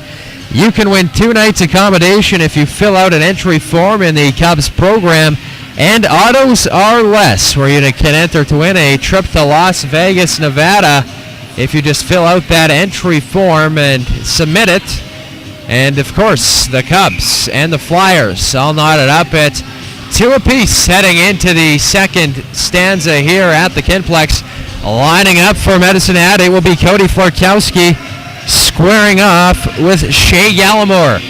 you can win 2 nights accommodation if you fill out an entry form in the Cubs program. And autos are less, where you can enter to win a trip to Las Vegas, Nevada, if you just fill out that entry form and submit it. And, of course, the Cubs and the Flyers all knotted up at 2 apiece heading into the second stanza here at the Kinplex. Lining up for Medicine Hat, it will be Cody Florkowski squaring off with Shea Gallimore.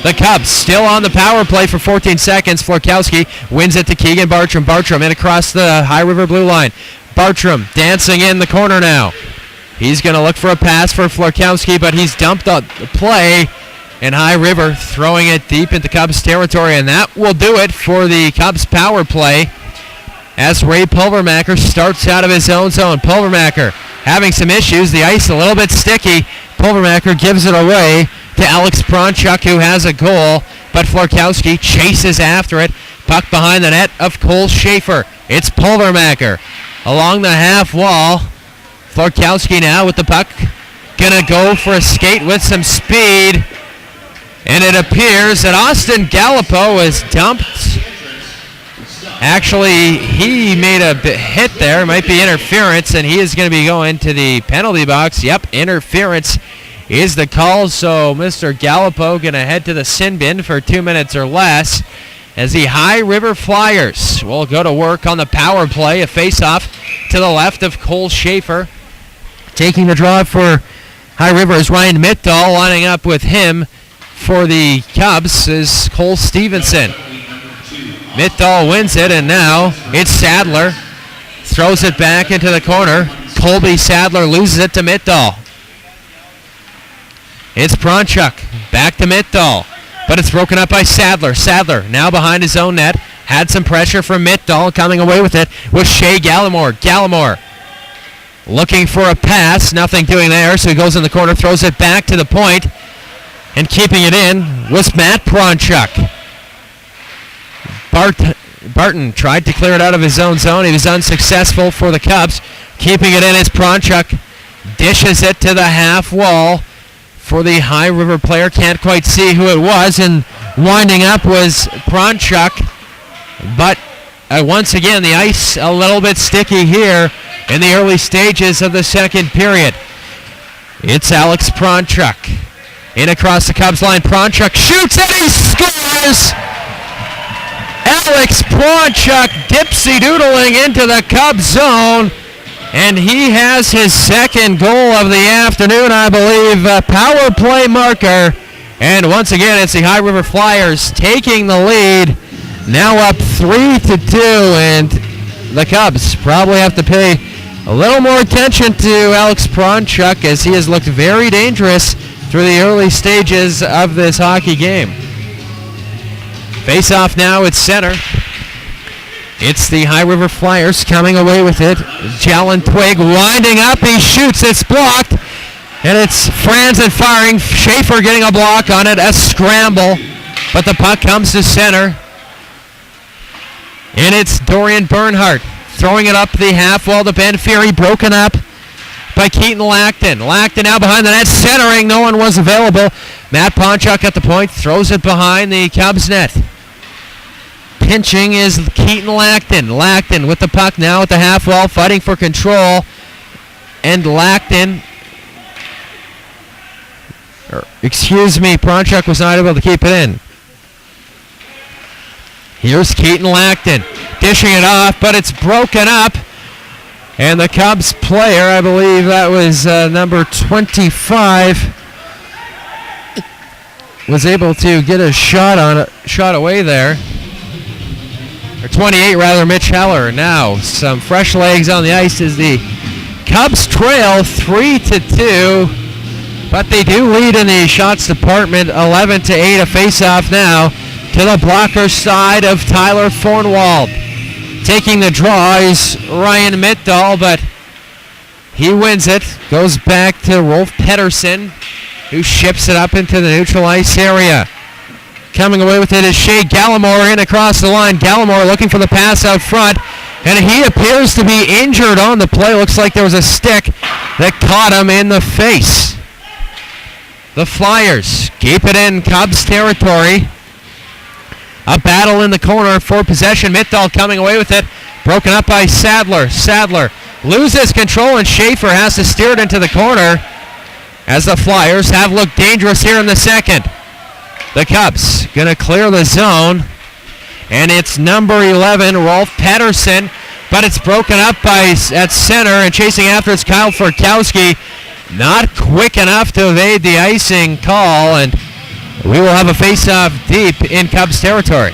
The Cubs still on the power play for 14 seconds. Florkowski wins it to Keegan Bartram. Bartram in across the High River blue line. Bartram dancing in the corner now. He's going to look for a pass for Florkowski, but he's dumped the play. And High River throwing it deep into Cubs territory, and that will do it for the Cubs power play as Ray Pulvermacher starts out of his own zone. Pulvermacher having some issues. The ice a little bit sticky. Pulvermacher gives it away to Alex Pronchuk, who has a goal, but Florkowski chases after it. Puck behind the net of Cole Schaefer. It's Pulvermacher along the half wall. Florkowski now with the puck. Gonna go for a skate with some speed. And it appears that Austin Gallipo was dumped. Actually, he made a hit there. Might be interference, and he is going to be going to the penalty box. Yep, interference is the call. So Mr. Gallipo going to head to the sin bin for 2 minutes or less as the High River Flyers will go to work on the power play. A face-off to the left of Cole Schaefer. Taking the draw for High River is Ryan Mittdahl. Lining up with him for the Cubs is Cole Stevenson. Mittdahl wins it, and now it's Sadler. Throws it back into the corner. Colby Sadler loses it to Mittdahl. It's Pronchuk. Back to Mittdahl. But it's broken up by Sadler. Sadler now behind his own net. Had some pressure from Mittdahl. Coming away with it was Shea Gallimore. Gallimore looking for a pass. Nothing doing there, so he goes in the corner, throws it back to the point. And keeping it in was Matt Pronchuk. Barton tried to clear it out of his own zone. He was unsuccessful for the Cubs. Keeping it in is Pronchuk. Dishes it to the half wall for the High River player. Can't quite see who it was. And winding up was Pronchuk. But once again, the ice a little bit sticky here in the early stages of the second period. It's Alex Pronchuk. In across the Cubs line, Pronchuk shoots and he scores! Alex Pronchuk dipsy-doodling into the Cubs zone, and he has his second goal of the afternoon, I believe, power play marker. And once again, it's the High River Flyers taking the lead, now up 3-2, and the Cubs probably have to pay a little more attention to Alex Pronchuk as he has looked very dangerous through the early stages of this hockey game. Face-off now at center. It's the High River Flyers coming away with it. Jalen Twig winding up. He shoots. It's blocked. And it's Franzen firing. Schaefer getting a block on it. A scramble. But the puck comes to center. And it's Dorian Bernhardt throwing it up the half wall to Ben Fury. Broken up by Keaton Lackton. Lackton now behind the net, centering. No one was available. Matt Pronchuk at the point, throws it behind the Cubs net. Pinching is Keaton Lackton. Lackton with the puck now at the half wall, fighting for control. And Lackton, Pronchuk was not able to keep it in. Here's Keaton Lackton, dishing it off, but it's broken up. And the Cubs player, I believe that was number 25, was able to get a shot away there. Or 28 rather, Mitch Heller. Now some fresh legs on the ice as the Cubs trail 3-2, but they do lead in the shots department 11-8. A face-off now to the blocker side of Tyler Thornwald. Taking the draw is Ryan Mittdahl, but he wins it. Goes back to Rolf Pettersson, who ships it up into the neutral ice area. Coming away with it is Shea Gallimore in across the line. Gallimore looking for the pass out front. And he appears to be injured on the play. Looks like there was a stick that caught him in the face. The Flyers keep it in Cubs territory. A battle in the corner for possession. Mitdahl coming away with it. Broken up by Sadler. Sadler loses control, and Schaefer has to steer it into the corner as the Flyers have looked dangerous here in the second. The Cubs going to clear the zone, and it's number 11, Rolf Pettersson, but it's broken up by at center, and chasing after it's Kyle Forkowski. Not quick enough to evade the icing call, and we will have a face-off deep in Cubs territory.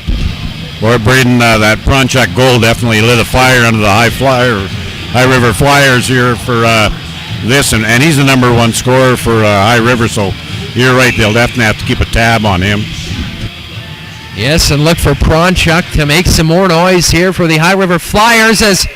Boy, Braden, that Pronchak goal definitely lit a fire under the High River Flyers here for this, and he's the number one scorer for High River, so you're right, they'll definitely have to keep a tab on him. Yes, and look for Pronchuk to make some more noise here for the High River Flyers as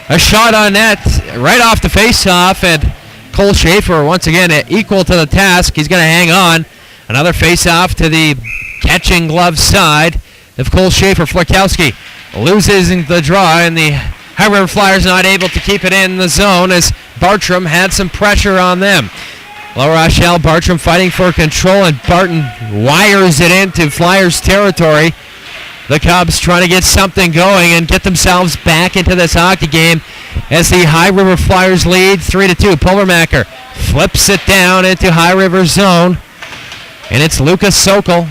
a shot on net right off the face-off, and Cole Schaefer once again equal to the task. He's going to hang on. Another face-off to the catching glove side of Cole Schaefer. Forkowski loses the draw, and the High River Flyers not able to keep it in the zone as Bartram had some pressure on them. La Rochelle, Bartram fighting for control, and Barton wires it into Flyers territory. The Cubs trying to get something going and get themselves back into this hockey game as the High River Flyers lead 3-2. Pulvermacher flips it down into High River zone, and it's Lucas Sokol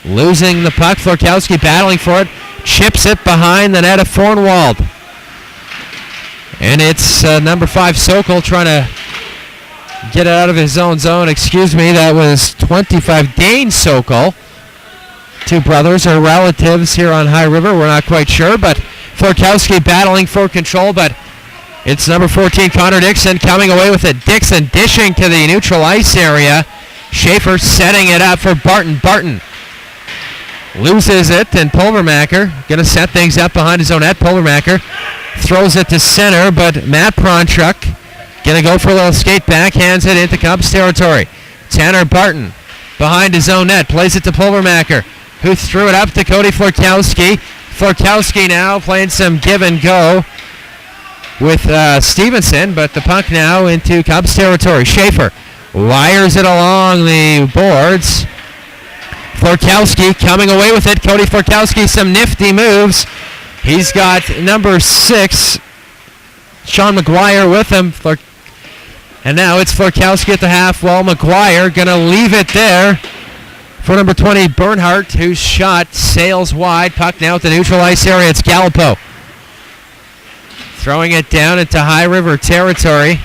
losing the puck. Forkowski battling for it, chips it behind the net of Fornwald. And it's number 5, Sokol, trying to get it out of his own zone. Excuse me, that was 25, Dane Sokol. Two brothers or relatives here on High River. We're not quite sure, but Forkowski battling for control, but it's number 14, Connor Dixon, coming away with it. Dixon dishing to the neutral ice area. Schaefer setting it up for Barton. Barton loses it, and Pulvermacher going to set things up behind his own net. Pulvermacher throws it to center, but Matt Pronchuk going to go for a little skate back, hands it into Cubs territory. Tanner Barton behind his own net, plays it to Pulvermacher, who threw it up to Cody Forkowski. Forkowski now playing some give and go with Stevenson, but the puck now into Cubs territory. Schaefer wires it along the boards. Forkowski coming away with it. Cody Forkowski, some nifty moves. He's got number 6, Sean McGuire, with him. And now it's Forkowski at the half wall. McGuire going to leave it there for number 20, Bernhardt, whose shot sails wide. Puck now at the neutral ice area. It's Gallipo throwing it down into High River territory.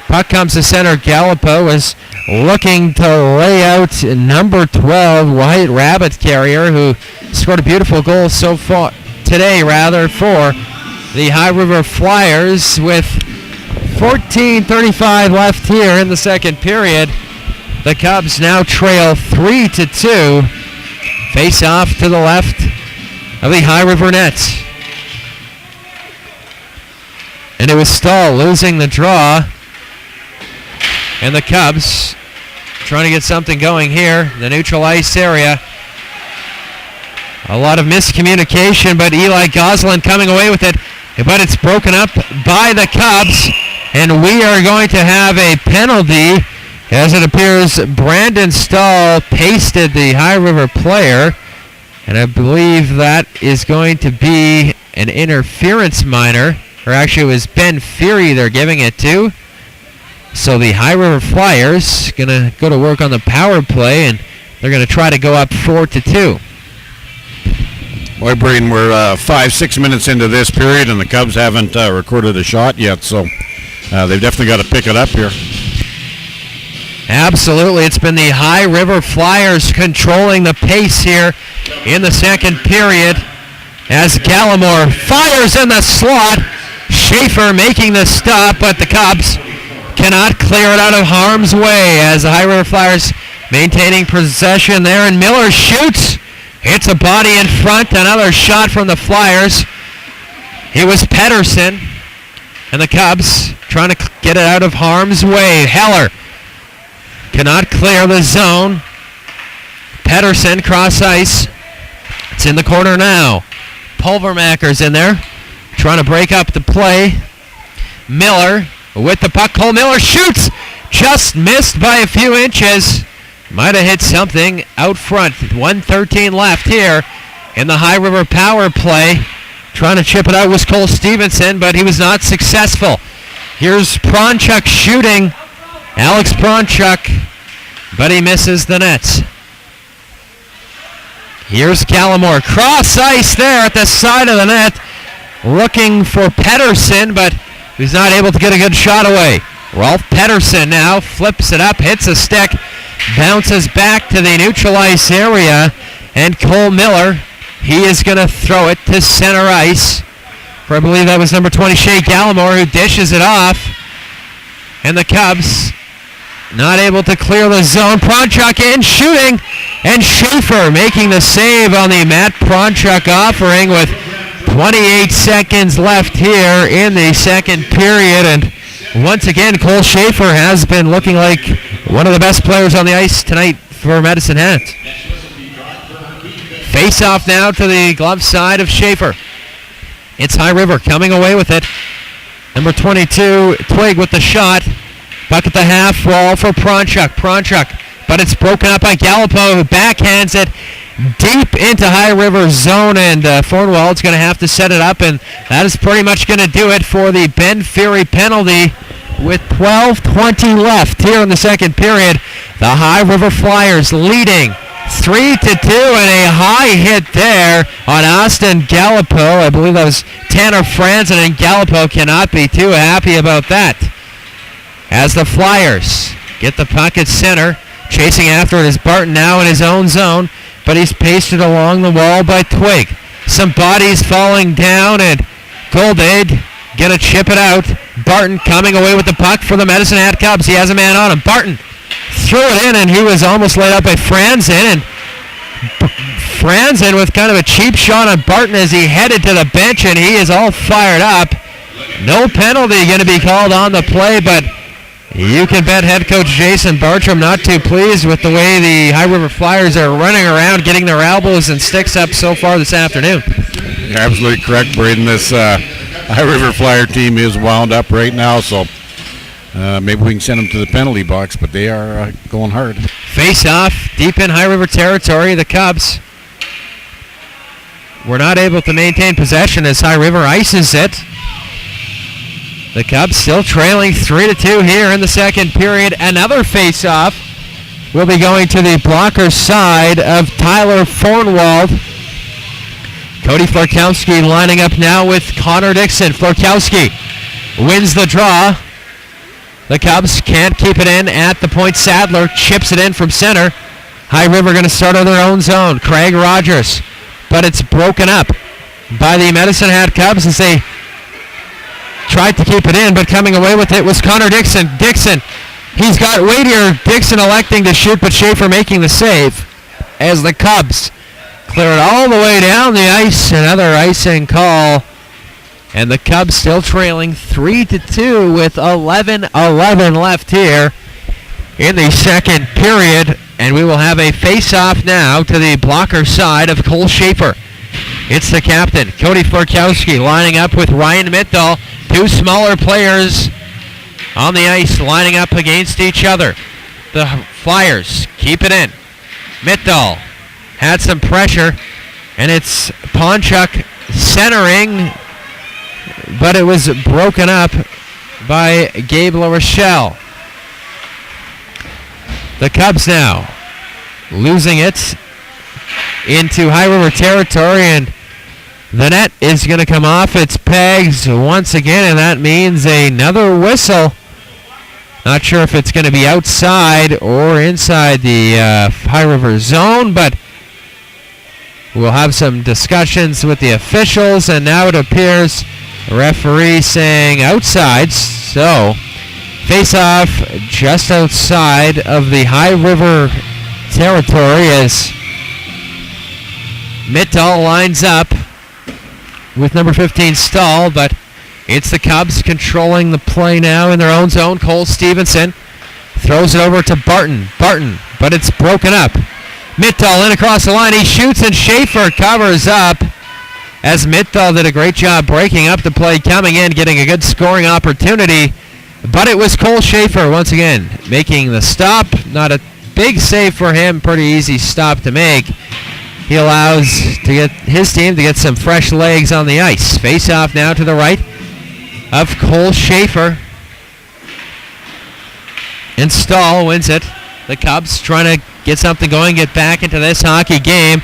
Puck comes to center. Gallipo is looking to lay out number 12, White Rabbit Carrier, who scored a beautiful goal so far today, for the High River Flyers with 14:35 left here in the second period. The Cubs now trail 3-2. Face off to the left of the High River net. And it was Stahl losing the draw. And the Cubs trying to get something going here. The neutral ice area. A lot of miscommunication, but Eli Goslin coming away with it. But it's broken up by the Cubs. And we are going to have a penalty. As it appears, Brandon Stahl pasted the High River player. And I believe that is going to be an interference minor. Or actually, it was Ben Fury they're giving it to. So the High River Flyers going to go to work on the power play, and they're going to try to go up 4-2. Boy, Braden, we're 5-6 minutes into this period, and the Cubs haven't recorded a shot yet, so they've definitely got to pick it up here. Absolutely. It's been the High River Flyers controlling the pace here in the second period as Gallimore fires in the slot. Schaefer making the stop, but the Cubs cannot clear it out of harm's way as the High River Flyers maintaining possession there, and Miller shoots. Hits a body in front. Another shot from the Flyers. It was Pettersson, and the Cubs trying to get it out of harm's way. Heller cannot clear the zone. Pedersen cross ice. It's in the corner now. Pulvermacher's in there, trying to break up the play. Miller with the puck. Cole Miller shoots. Just missed by a few inches. Might have hit something out front. 1:13 left here in the High River power play. Trying to chip it out was Cole Stevenson, but he was not successful. Here's Pronchuk shooting. Alex Pronchuk, but he misses the net. Here's Gallimore. Cross ice there at the side of the net. Looking for Pedersen, but he's not able to get a good shot away. Rolf Pedersen now flips it up, hits a stick, bounces back to the neutral ice area, and Cole Miller, he is going to throw it to center ice for, I believe that was number 20, Shea Gallimore, who dishes it off. And the Cubs not able to clear the zone. Pronchuk in, shooting, and Schaefer making the save on the Matt Pronchuk offering with 28 seconds left here in the second period. And once again, Cole Schaefer has been looking like one of the best players on the ice tonight for Medicine Hat. Face off now to the glove side of Schaefer. It's High River coming away with it. Number 22, Twig with the shot. Puck at the half wall for Pronchuk, but it's broken up by Gallipo, who backhands it deep into High River zone, and Fornwald's going to have to set it up, and that is pretty much going to do it for the Ben Fury penalty with 12:20 left here in the second period. The High River Flyers leading 3-2, and a high hit there on Austin Gallipo. I believe that was Tanner Franzen, and Gallipo cannot be too happy about that. As the Flyers get the puck at center, chasing after it is Barton now in his own zone, but he's pasted along the wall by Twig. Some bodies falling down, and Goldade gonna chip it out. Barton coming away with the puck for the Medicine Hat Cubs. He has a man on him. Barton threw it in, and he was almost laid up by Franzen, and Franzen with kind of a cheap shot on Barton as he headed to the bench, and he is all fired up. No penalty going to be called on the play, but you can bet head coach Jason Bartram not too pleased with the way the High River Flyers are running around, getting their elbows and sticks up so far this afternoon. You're absolutely correct, Braden. This High River Flyer team is wound up right now, so maybe we can send them to the penalty box, but they are going hard. Face off deep in High River territory. The Cubs were not able to maintain possession as High River ices it. The Cubs still trailing 3-2 here in the second period. Another face-off will be going to the blocker side of Tyler Fornwald. Cody Florkowski lining up now with Connor Dixon. Florkowski wins the draw. The Cubs can't keep it in at the point. Sadler chips it in from center. High River going to start on their own zone. Craig Rogers. But it's broken up by the Medicine Hat Cubs as they tried to keep it in, but coming away with it was Connor Dixon. Dixon, he's got Wadier. Dixon electing to shoot, but Schaefer making the save as the Cubs clear it all the way down the ice. Another icing call, and the Cubs still trailing 3-2 with 11:11 left here in the second period, and we will have a face-off now to the blocker side of Cole Schaefer. It's the captain, Cody Florkowski, lining up with Ryan Mitdahl. Two smaller players on the ice lining up against each other. The Flyers keep it in. Mitdahl had some pressure, and it's Pronchuk centering, but it was broken up by Gabe LaRochelle. The Cubs now losing it into High River territory, and the net is going to come off its pegs once again, and that means another whistle. Not sure if it's going to be outside or inside the High River zone, but we'll have some discussions with the officials, and now it appears the referee saying outside, so face-off just outside of the High River territory as Mitdahl lines up with number 15 Stahl, but it's the Cubs controlling the play now in their own zone. Cole Stevenson throws it over to Barton, but it's broken up Mittal in across the line. He shoots and Schaefer covers up. As Mittal did a great job breaking up the play, coming in, getting a good scoring opportunity. But it was Cole Schaefer once again making the stop. Not a big save for him. Pretty easy stop to make. He allows to get his team to get some fresh legs on the ice. Face off now to the right of Cole Schaefer. And Stahl wins it. The Cubs trying to get something going, get back into this hockey game.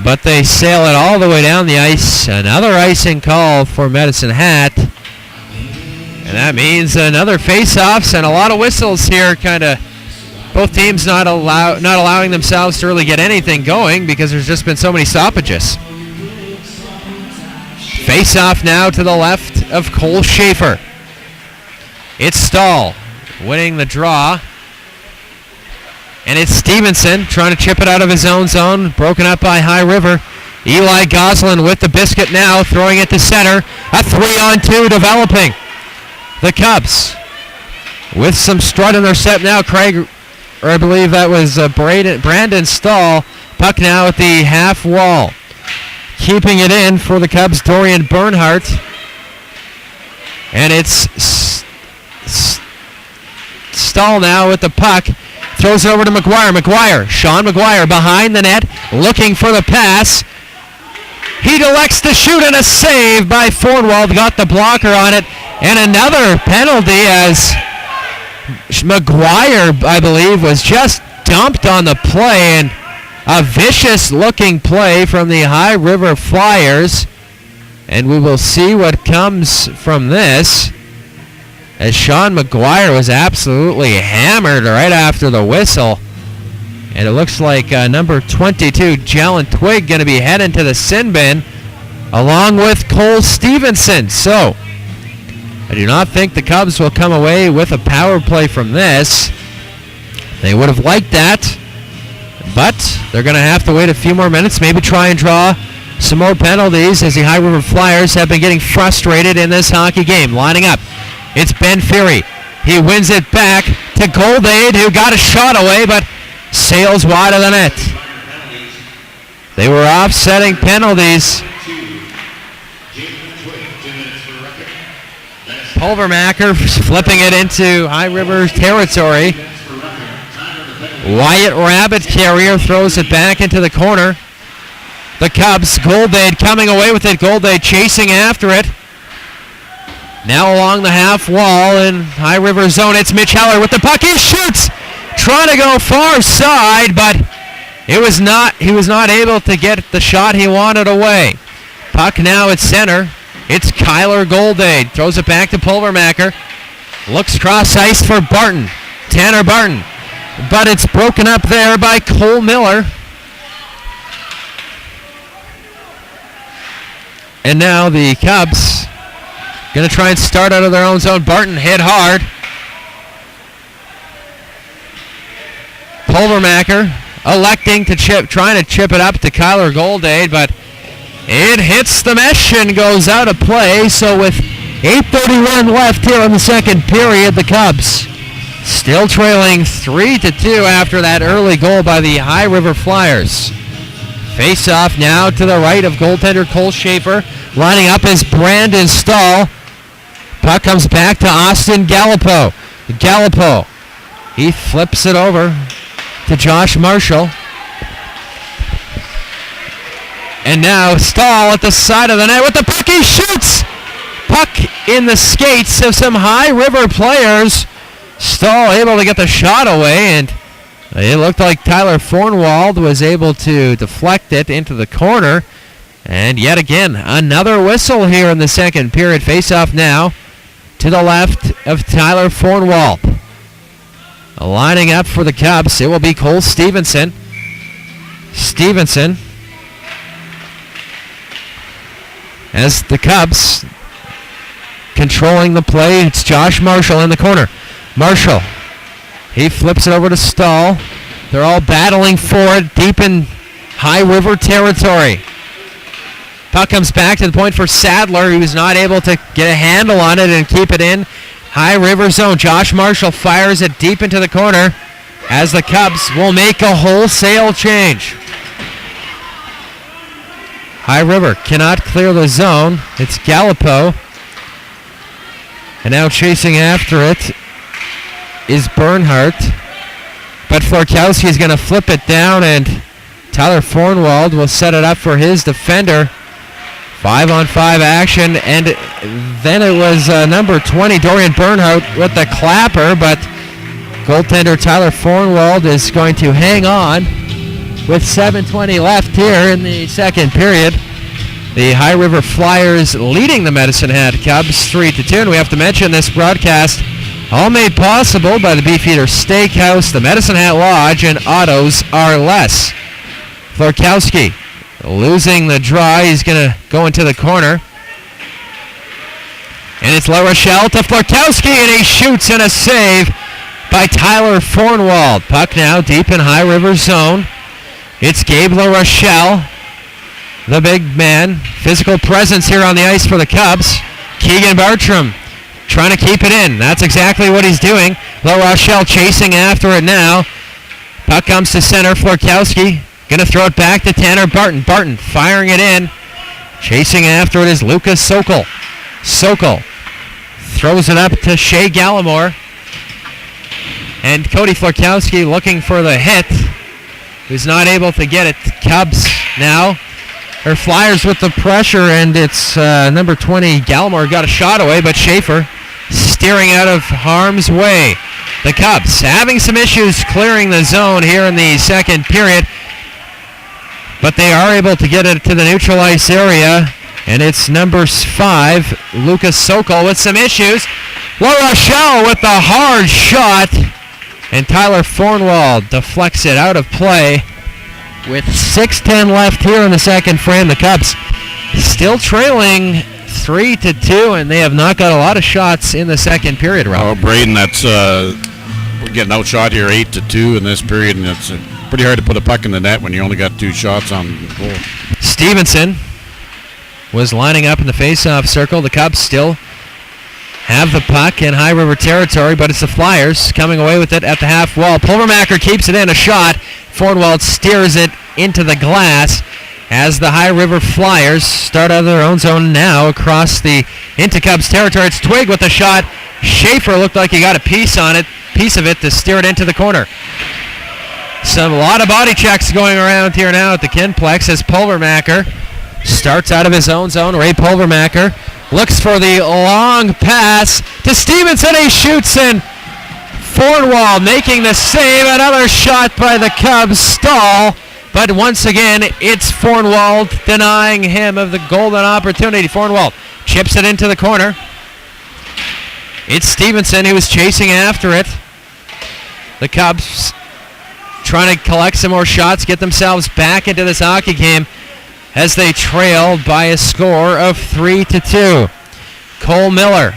But they sail it all the way down the ice. Another icing call for Medicine Hat. And that means another face-offs and a lot of whistles here. Both teams not allowing themselves to really get anything going because there's just been so many stoppages. Face-off now to the left of Cole Schaefer. It's Stahl winning the draw. And it's Stevenson trying to chip it out of his own zone. Broken up by High River. Eli Goslin with the biscuit now, throwing it to center. A 3-on-2 developing. The Cubs with some strut in their set now. I believe that was Brandon Stahl. Puck now at the half wall. Keeping it in for the Cubs, Dorian Bernhardt. And it's Stahl now with the puck. Throws it over to McGuire. Sean McGuire behind the net, looking for the pass. He elects to shoot, and a save by Fornwald. Got the blocker on it. And another penalty as McGuire, I believe, was just dumped on the play. And a vicious-looking play from the High River Flyers. And we will see what comes from this, as Sean McGuire was absolutely hammered right after the whistle. And it looks like number 22, Jalen Twig, going to be heading to the sin bin along with Cole Stevenson. So I do not think the Cubs will come away with a power play from this. They would have liked that, but they're going to have to wait a few more minutes, maybe try and draw some more penalties, as the High River Flyers have been getting frustrated in this hockey game. Lining up, it's Ben Fury. He wins it back to Goldade, who got a shot away, but sails wide of the net. They were offsetting penalties. Pulvermacher flipping it into High River territory. Wyatt Rabbit Carrier throws it back into the corner. The Cubs, Goldade coming away with it. Goldade chasing after it. Now along the half wall in High River zone, it's Mitch Heller with the puck. He shoots, trying to go far side, but he was not able to get the shot he wanted away. Puck now at center. It's Kyler Goldade. Throws it back to Pulvermacher. Looks cross ice for Barton. Tanner Barton. But it's broken up there by Cole Miller. And now the Cubs going to try and start out of their own zone. Barton hit hard. Pulvermacher electing to trying to chip it up to Kyler Goldade, but it hits the mesh and goes out of play. So with 8:31 left here in the second period, the Cubs still trailing 3-2 after that early goal by the High River Flyers. Face off now to the right of goaltender Cole Schaefer. Lining up is Brandon Stahl. Puck comes back to Austin Gallipo. Gallipo, he flips it over to Josh Marshall. And now Stahl at the side of the net with the puck. He shoots! Puck in the skates of some High River players. Stahl able to get the shot away, and it looked like Tyler Fornwald was able to deflect it into the corner. And yet again, another whistle here in the second period. Face-off now to the left of Tyler Fornwald. Lining up for the Cubs, it will be Cole Stevenson. Stevenson, as the Cubs controlling the play, it's Josh Marshall in the corner. Marshall, he flips it over to Stahl. They're all battling for it deep in High River territory. Puck comes back to the point for Sadler. He was not able to get a handle on it and keep it in High River zone. Josh Marshall fires it deep into the corner. as the Cubs will make a wholesale change. High River cannot clear the zone. It's Gallipo. And now chasing after it is Bernhardt. But Florkowski is going to flip it down, and Tyler Fornwald will set it up for his defender. 5-on-5 action, and then it was number 20, Dorian Bernhardt, with the clapper, but goaltender Tyler Fornwald is going to hang on with 7:20 left here in the second period. The High River Flyers leading the Medicine Hat Cubs 3-2, and we have to mention this broadcast all made possible by the Beefeater Steakhouse, the Medicine Hat Lodge, and Autos Are Less. Florkowski losing the draw. He's going to go into the corner. And it's La Rochelle to Florkowski, and he shoots and a save by Tyler Fornwald. Puck now deep in High River zone. It's Gabe La Rochelle, the big man. Physical presence here on the ice for the Cubs. Keegan Bartram trying to keep it in. That's exactly what he's doing. La Rochelle chasing after it now. Puck comes to center. Florkowski going to throw it back to Tanner Barton. Barton firing it in. Chasing after it is Lucas Sokol. Sokol throws it up to Shea Gallimore. And Cody Florkowski looking for the hit. Who's not able to get it. Cubs now. Or Flyers with the pressure, and it's number 20, Gallimore got a shot away, but Schaefer steering out of harm's way. The Cubs having some issues clearing the zone here in the second period, but they are able to get it to the neutral ice area, and it's number 5, Lucas Sokol, with some issues. La Rochelle with the hard shot, and Tyler Fornwald deflects it out of play. With 6:10 left here in the second frame, the Cubs still trailing 3-2, and they have not got a lot of shots in the second period, Rob. Oh, Braden, that's we're getting outshot here 8-2 in this period, and it's pretty hard to put a puck in the net when you only got 2 shots on goal. Stevenson was lining up in the face-off circle. The Cubs still have the puck in High River territory, but it's the Flyers coming away with it at the half wall. Pulvermacher keeps it in, a shot. Fornwald steers it into the glass as the High River Flyers start out of their own zone now into Cubs territory. It's Twig with the shot. Schaefer looked like he got a piece of it to steer it into the corner. A lot of body checks going around here now at the Kinplex as Pulvermacher starts out of his own zone. Ray Pulvermacher looks for the long pass to Stevenson. He shoots in. Fornwald making the save. Another shot by the Cubs. Stall. But once again, it's Fornwald denying him of the golden opportunity. Fornwald chips it into the corner. It's Stevenson who was chasing after it. The Cubs trying to collect some more shots, get themselves back into this hockey game as they trailed by a score of 3-2. Cole Miller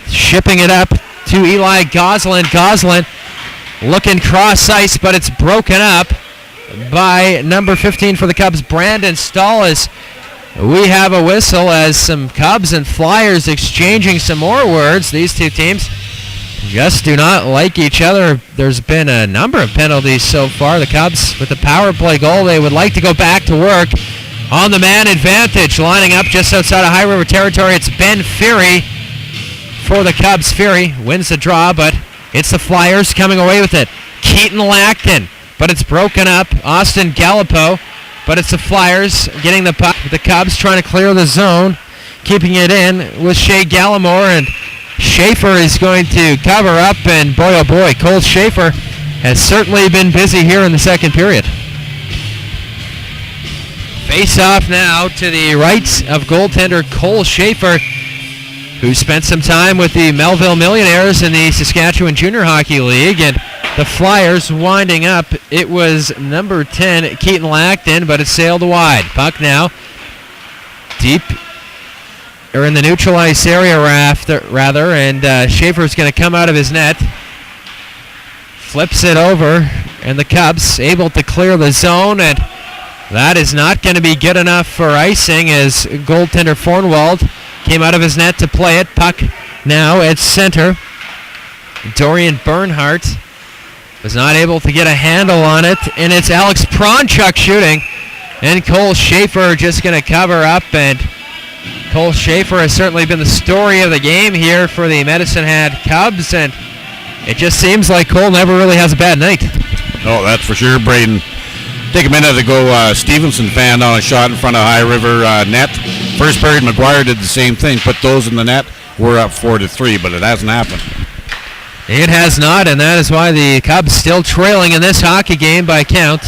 shipping it up to Eli Goslin. Goslin looking cross ice, but it's broken up by number 15 for the Cubs, Brandon Stahl. As we have a whistle as some Cubs and Flyers exchanging some more words. These two teams just do not like each other. There's been a number of penalties so far. The Cubs with the power play goal, they would like to go back to work on the man advantage. Lining up just outside of High River territory, it's Ben Fury for the Cubs. Fury wins the draw, but it's the Flyers coming away with it. Keaton Lackton, but it's broken up. Austin Gallipo, but it's the Flyers getting the puck. The Cubs trying to clear the zone, keeping it in with Shea Gallimore, and Schaefer is going to cover up, and boy oh boy, Cole Schaefer has certainly been busy here in the second period. Face off now to the right of goaltender Cole Schaefer, who spent some time with the Melville Millionaires in the Saskatchewan Junior Hockey League, and the Flyers winding up. It was number 10, Keaton Lackton, but it sailed wide. Puck now deep, or in the neutral ice area, and Schaefer's going to come out of his net. Flips it over, and the Cubs able to clear the zone, and that is not going to be good enough for icing as goaltender Fornwald came out of his net to play it. Puck now at center. Dorian Bernhardt was not able to get a handle on it, and it's Alex Pronchuk shooting, and Cole Schaefer just going to cover up, and Cole Schaefer has certainly been the story of the game here for the Medicine Hat Cubs, and it just seems like Cole never really has a bad night. Oh, that's for sure, Braden. Take a minute ago, Stevenson fanned on a shot in front of High River net. First period, McGuire did the same thing, put those in the net. We're up 4-3, but it hasn't happened. It has not, and that is why the Cubs still trailing in this hockey game by a count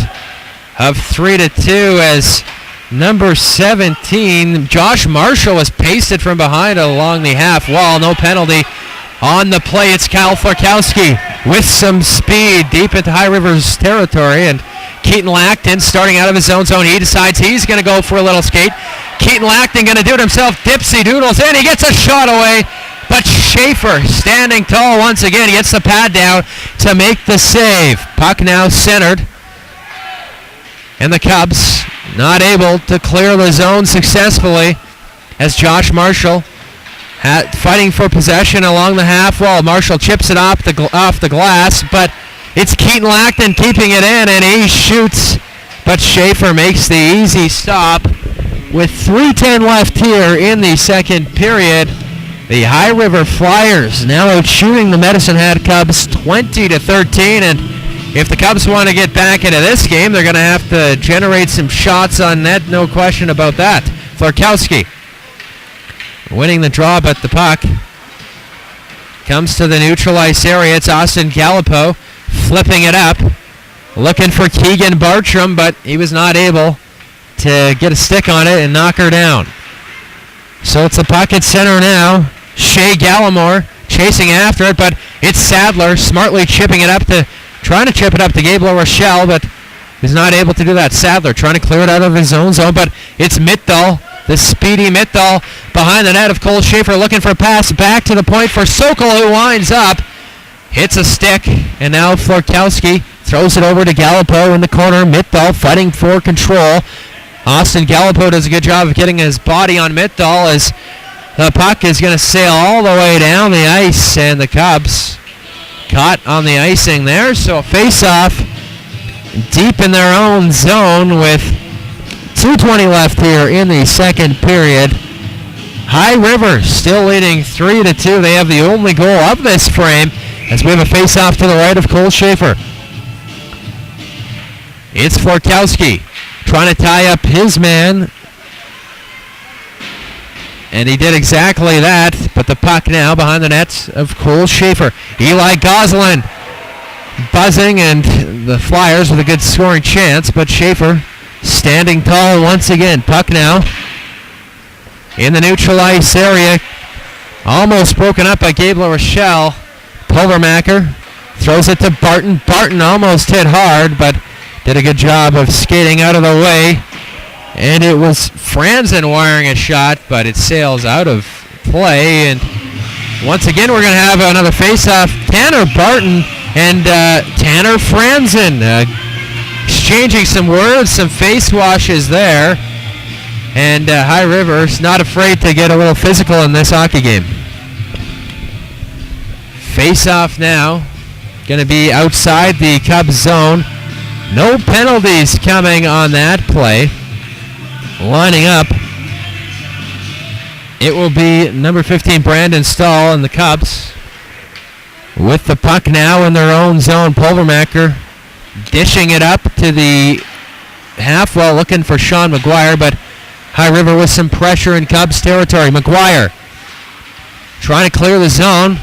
of 3-2 as number 17, Josh Marshall, was pasted from behind along the half wall. No penalty on the play. It's Kyle Florkowski with some speed deep into High River's territory, and Keaton Lacton starting out of his own zone. He decides he's going to go for a little skate. Keaton Lacton going to do it himself. Dipsy doodles in. He gets a shot away. But Schaefer standing tall once again. He gets the pad down to make the save. Puck now centered. And the Cubs not able to clear the zone successfully as Josh Marshall fighting for possession along the half wall. Marshall chips it off the glass, but it's Keaton Lacton keeping it in, and he shoots. But Schaefer makes the easy stop. With 3:10 left here in the second period, the High River Flyers now out shooting the Medicine Hat Cubs 20-13, and if the Cubs want to get back into this game, they're going to have to generate some shots on net, no question about that. Florkowski winning the draw, but the puck comes to the neutral ice area. It's Austin Gallipo flipping it up, looking for Keegan Bartram, but he was not able to get a stick on it and knock her down. So it's the puck at center now. Shea Gallimore chasing after it, but it's Sadler smartly trying to chip it up to Gabe LaRochelle, but he's not able to do that. Sadler trying to clear it out of his own zone, but it's Mittdahl, the speedy Mittdahl, behind the net of Cole Schaefer, looking for a pass back to the point for Sokol, who winds up, hits a stick, and now Florkowski throws it over to Gallipo in the corner. Mittdahl fighting for control. Austin Gallipo does a good job of getting his body on Mittdahl as the puck is going to sail all the way down the ice, and the Cubs caught on the icing there. So a face-off deep in their own zone with 2:20 left here in the second period. High River still leading 3-2. They have the only goal of this frame as we have a face-off to the right of Cole Schaefer. It's Florkowski trying to tie up his man, and he did exactly that, but the puck now behind the nets of Cole Schaefer. Eli Goslin buzzing, and the Flyers with a good scoring chance, but Schaefer standing tall once again. Puck now in the neutral ice area, almost broken up by Gabe LaRochelle. Pulvermacher throws it to Barton. Barton almost hit hard, but did a good job of skating out of the way. And it was Franzen wiring a shot, but it sails out of play. And once again, we're going to have another face-off. Tanner Barton and Tanner Franzen exchanging some words, some face washes there. And High River's not afraid to get a little physical in this hockey game. Face-off now. Going to be outside the Cubs zone. No penalties coming on that play. Lining up, it will be number 15, Brandon Stahl, and the Cubs with the puck now in their own zone. Pulvermacher dishing it up to the half wall, looking for Sean McGuire, but High River with some pressure in Cubs territory. McGuire trying to clear the zone,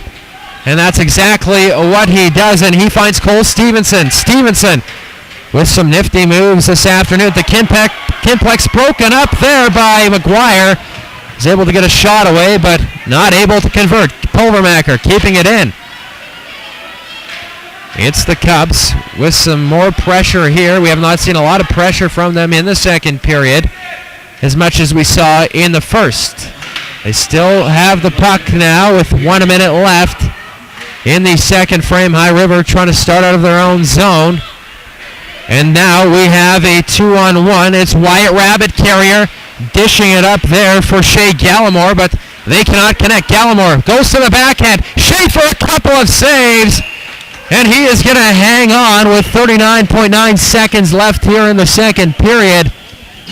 and that's exactly what he does, and he finds Cole Stevenson. Stevenson with some nifty moves this afternoon. The Kinplex broken up there by McGuire. He's able to get a shot away, but not able to convert. Pulvermacher keeping it in. It's the Cubs with some more pressure here. We have not seen a lot of pressure from them in the second period, as much as we saw in the first. They still have the puck now with 1 minute left in the second frame. High River trying to start out of their own zone. And now we have a 2-on-1. It's Wyatt Rabbit Carrier dishing it up there for Shea Gallimore, but they cannot connect. Gallimore goes to the backhand. Schaefer, a couple of saves. And he is going to hang on with 39.9 seconds left here in the second period.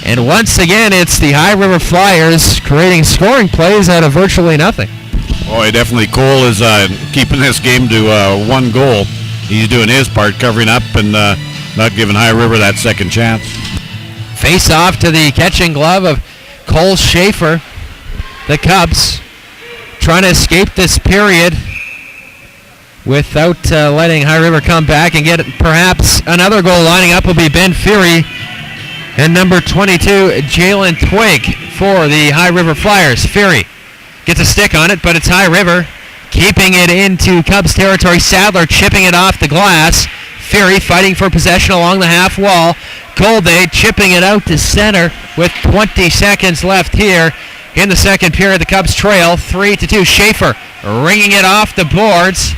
And once again, it's the High River Flyers creating scoring plays out of virtually nothing. Boy, definitely Cole is keeping this game to one goal. He's doing his part, covering up and not giving High River that second chance. Face off to the catching glove of Cole Schaefer. The Cubs trying to escape this period without letting High River come back and get perhaps another goal. Lining up will be Ben Fury and number 22, Jalen Twig for the High River Flyers. Fury gets a stick on it, but it's High River keeping it into Cubs territory. Sadler chipping it off the glass. Fury fighting for possession along the half wall. Golday chipping it out to center with 20 seconds left here in the second period. The Cubs trail 3-2. Schaefer ringing it off the boards.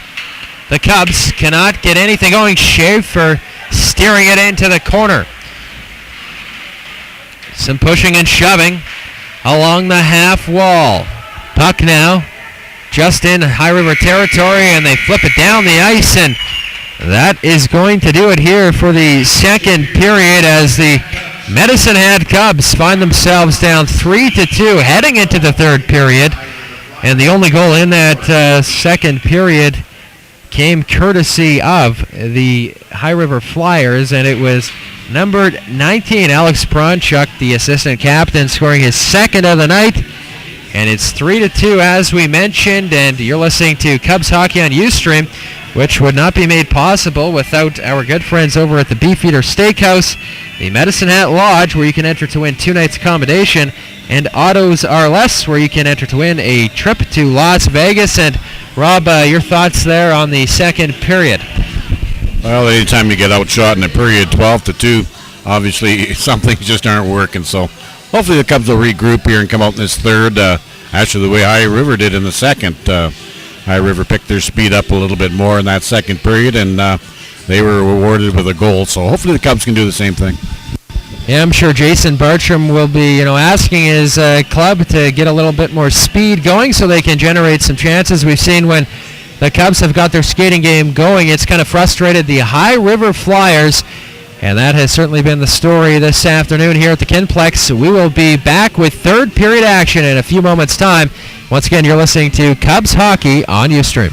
The Cubs cannot get anything going. Schaefer steering it into the corner. Some pushing and shoving along the half wall. Puck now just in High River territory, and they flip it down the ice, and that is going to do it here for the second period as the Medicine Hat Cubs find themselves down 3-2 heading into the third period. And the only goal in that second period came courtesy of the High River Flyers, and it was numbered 19, Alex Bronchuk, the assistant captain, scoring his second of the night. And it's 3-2 as we mentioned, and you're listening to Cubs Hockey on Ustream, which would not be made possible without our good friends over at the Beefeater Steakhouse, the Medicine Hat Lodge, where you can enter to win 2 nights accommodation, and Autos Are Less, where you can enter to win a trip to Las Vegas. And Rob, your thoughts there on the second period? Well, anytime you get outshot in a period 12-2, obviously some things just aren't working. So hopefully the Cubs will regroup here and come out in this third, actually the way High River did in the second. High River picked their speed up a little bit more in that second period, and they were rewarded with a goal. So hopefully the Cubs can do the same thing. Yeah, I'm sure Jason Bartram will be, asking his club to get a little bit more speed going so they can generate some chances. We've seen when the Cubs have got their skating game going, it's kind of frustrated the High River Flyers, and that has certainly been the story this afternoon here at the Kinplex. We will be back with third period action in a few moments' time. Once again, you're listening to Cubs Hockey on Ustream.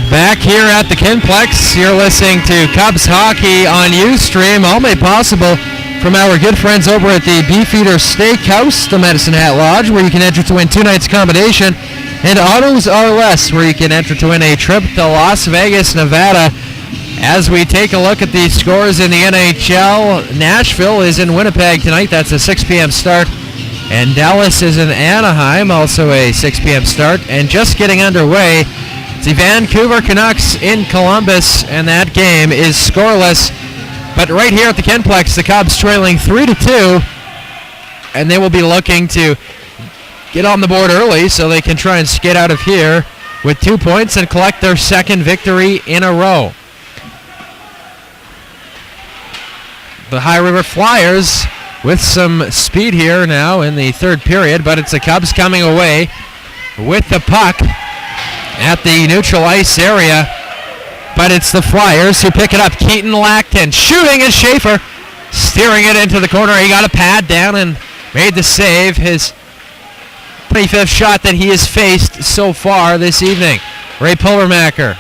Back here at the Kinplex, you're listening to Cubs hockey on Ustream, all made possible from our good friends over at the Beefeater Steakhouse, the Medicine Hat Lodge, where you can enter to win 2 nights combination, and Autos Are Less, where you can enter to win a trip to Las Vegas, Nevada. As we take a look at the scores in the NHL, Nashville is in Winnipeg tonight. That's a 6 p.m. start. And Dallas is in Anaheim, also a 6 p.m. start. And just getting underway, the Vancouver Canucks in Columbus, and that game is scoreless. But right here at the Kinplex, the Cubs trailing 3-2, and they will be looking to get on the board early so they can try and skate out of here with 2 points and collect their second victory in a row. The High River Flyers with some speed here now in the third period, but it's the Cubs coming away with the puck at the neutral ice area. But it's the Flyers who pick it up. Keaton Lackton shooting, and Schaefer steering it into the corner. He got a pad down and made the save. His 25th shot that he has faced so far this evening. Ray Pulvermacher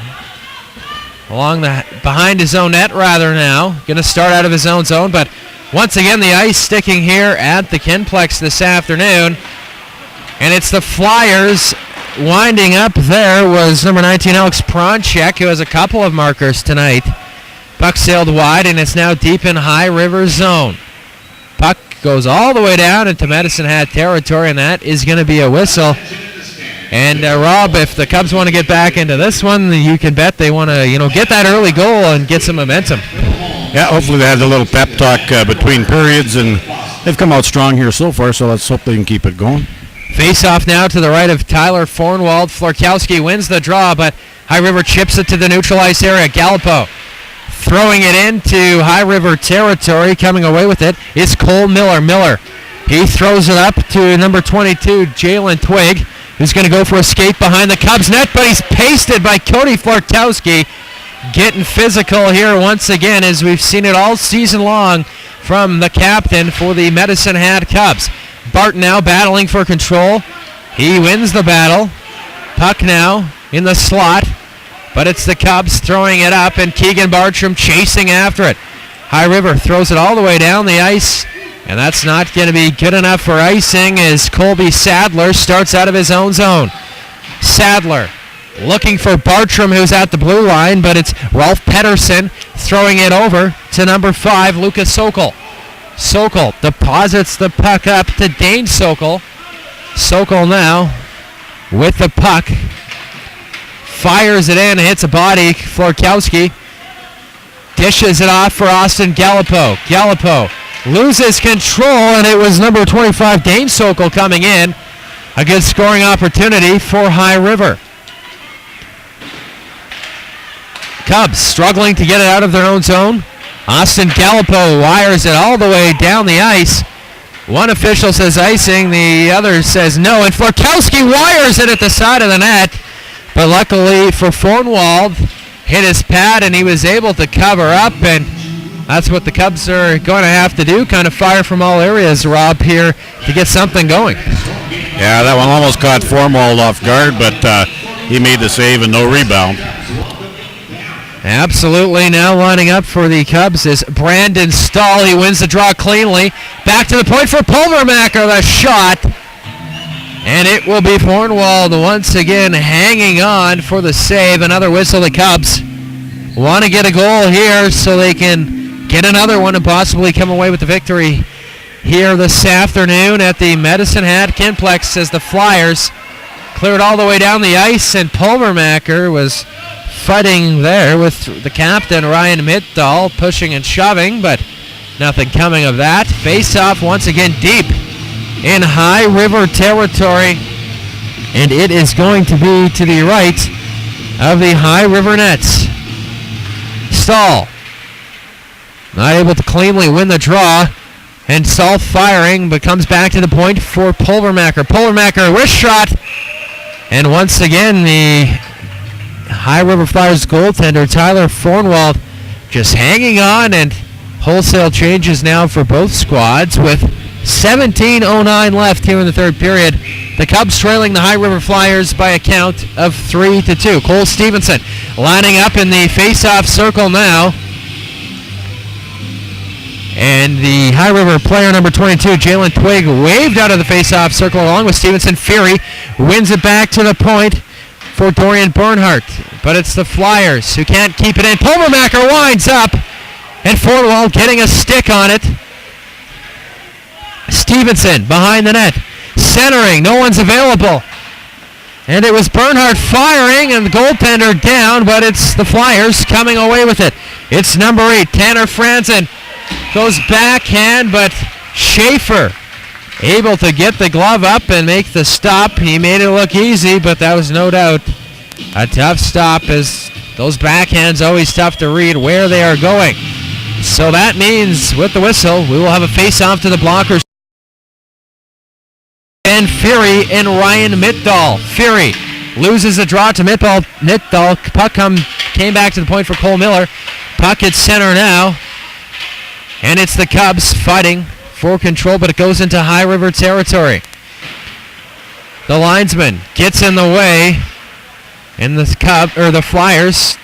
behind his own net now. Going to start out of his own zone, but once again the ice sticking here at the Kinplex this afternoon. And it's the Flyers. Winding up there was number 19, Alex Pronchek, who has a couple of markers tonight. Puck sailed wide, and it's now deep in High River zone. Puck goes all the way down into Medicine Hat territory, and that is going to be a whistle. And Rob, if the Cubs want to get back into this one, you can bet they want to, get that early goal and get some momentum. Yeah, hopefully they had a little pep talk between periods, and they've come out strong here so far, so let's hope they can keep it going. Face-off now to the right of Tyler Fornwald. Florkowski wins the draw, but High River chips it to the neutral ice area. Gallipo throwing it into High River territory. Coming away with it is Cole Miller. He throws it up to number 22, Jalen Twig, who's going to go for a skate behind the Cubs net, but he's pasted by Cody Florkowski. Getting physical here once again, as we've seen it all season long from the captain for the Medicine Hat Cubs. Barton now battling for control. He wins the battle. Puck now in the slot, but it's the Cubs throwing it up, and Keegan Bartram chasing after it. High River throws it all the way down the ice, and that's not going to be good enough for icing as Colby Sadler starts out of his own zone. Sadler looking for Bartram, who's at the blue line, but it's Ralph Pedersen throwing it over to number 5, Lucas Sokol. Sokol deposits the puck up to Dane Sokol. Sokol now with the puck. Fires it in, hits a body. Florkowski dishes it off for Austin Gallipo. Gallipo loses control, and it was number 25, Dane Sokol, coming in. A good scoring opportunity for High River. Cubs struggling to get it out of their own zone. Austin Gallipo wires it all the way down the ice. One official says icing, the other says no, and Florkowski wires it at the side of the net. But luckily for Fornwald, hit his pad, and he was able to cover up, and that's what the Cubs are going to have to do, kind of fire from all areas, Rob, here to get something going. Yeah, that one almost caught Fornwald off guard, but he made the save and no rebound. Absolutely. Now lining up for the Cubs is Brandon Stahl. He wins the draw cleanly. Back to the point for Pulvermacher, the shot. And it will be Fornwald once again hanging on for the save. Another whistle. The Cubs want to get a goal here so they can get another one and possibly come away with the victory here this afternoon at the Medicine Hat Kinplex, as the Flyers cleared all the way down the ice, and Pulvermacher was fighting there with the captain, Ryan Mittdahl, pushing and shoving, but nothing coming of that. Face-off once again deep in High River territory, and it is going to be to the right of the High River nets. Stahl not able to cleanly win the draw, and Stahl firing, but comes back to the point for Pulvermacher. Pulvermacher, wrist shot, and once again the High River Flyers goaltender Tyler Fornwald just hanging on, and wholesale changes now for both squads, with 17:09 left here in the third period. The Cubs trailing the High River Flyers by a count of 3-2. Cole Stevenson lining up in the face-off circle now. And the High River player number 22, Jalen Twig, waved out of the face-off circle along with Stevenson. Fury wins it back to the point for Dorian Bernhardt. But it's the Flyers who can't keep it in. Pulvermacher winds up, and Forwell getting a stick on it. Stevenson behind the net. Centering, no one's available. And it was Bernhardt firing and the goaltender down, but it's the Flyers coming away with it. It's number 8, Tanner Franzen. Goes backhand, but Schaefer able to get the glove up and make the stop. He made it look easy, but that was no doubt a tough stop, as those backhands always tough to read where they are going. So that means with the whistle, we will have a face-off to the blockers. And Fury and Ryan Mittdahl. Fury loses the draw to Mittdahl. Puck came back to the point for Cole Miller. Puck at center now. And it's the Cubs fighting for control, but it goes into High River territory. The linesman gets in the way, and the Flyers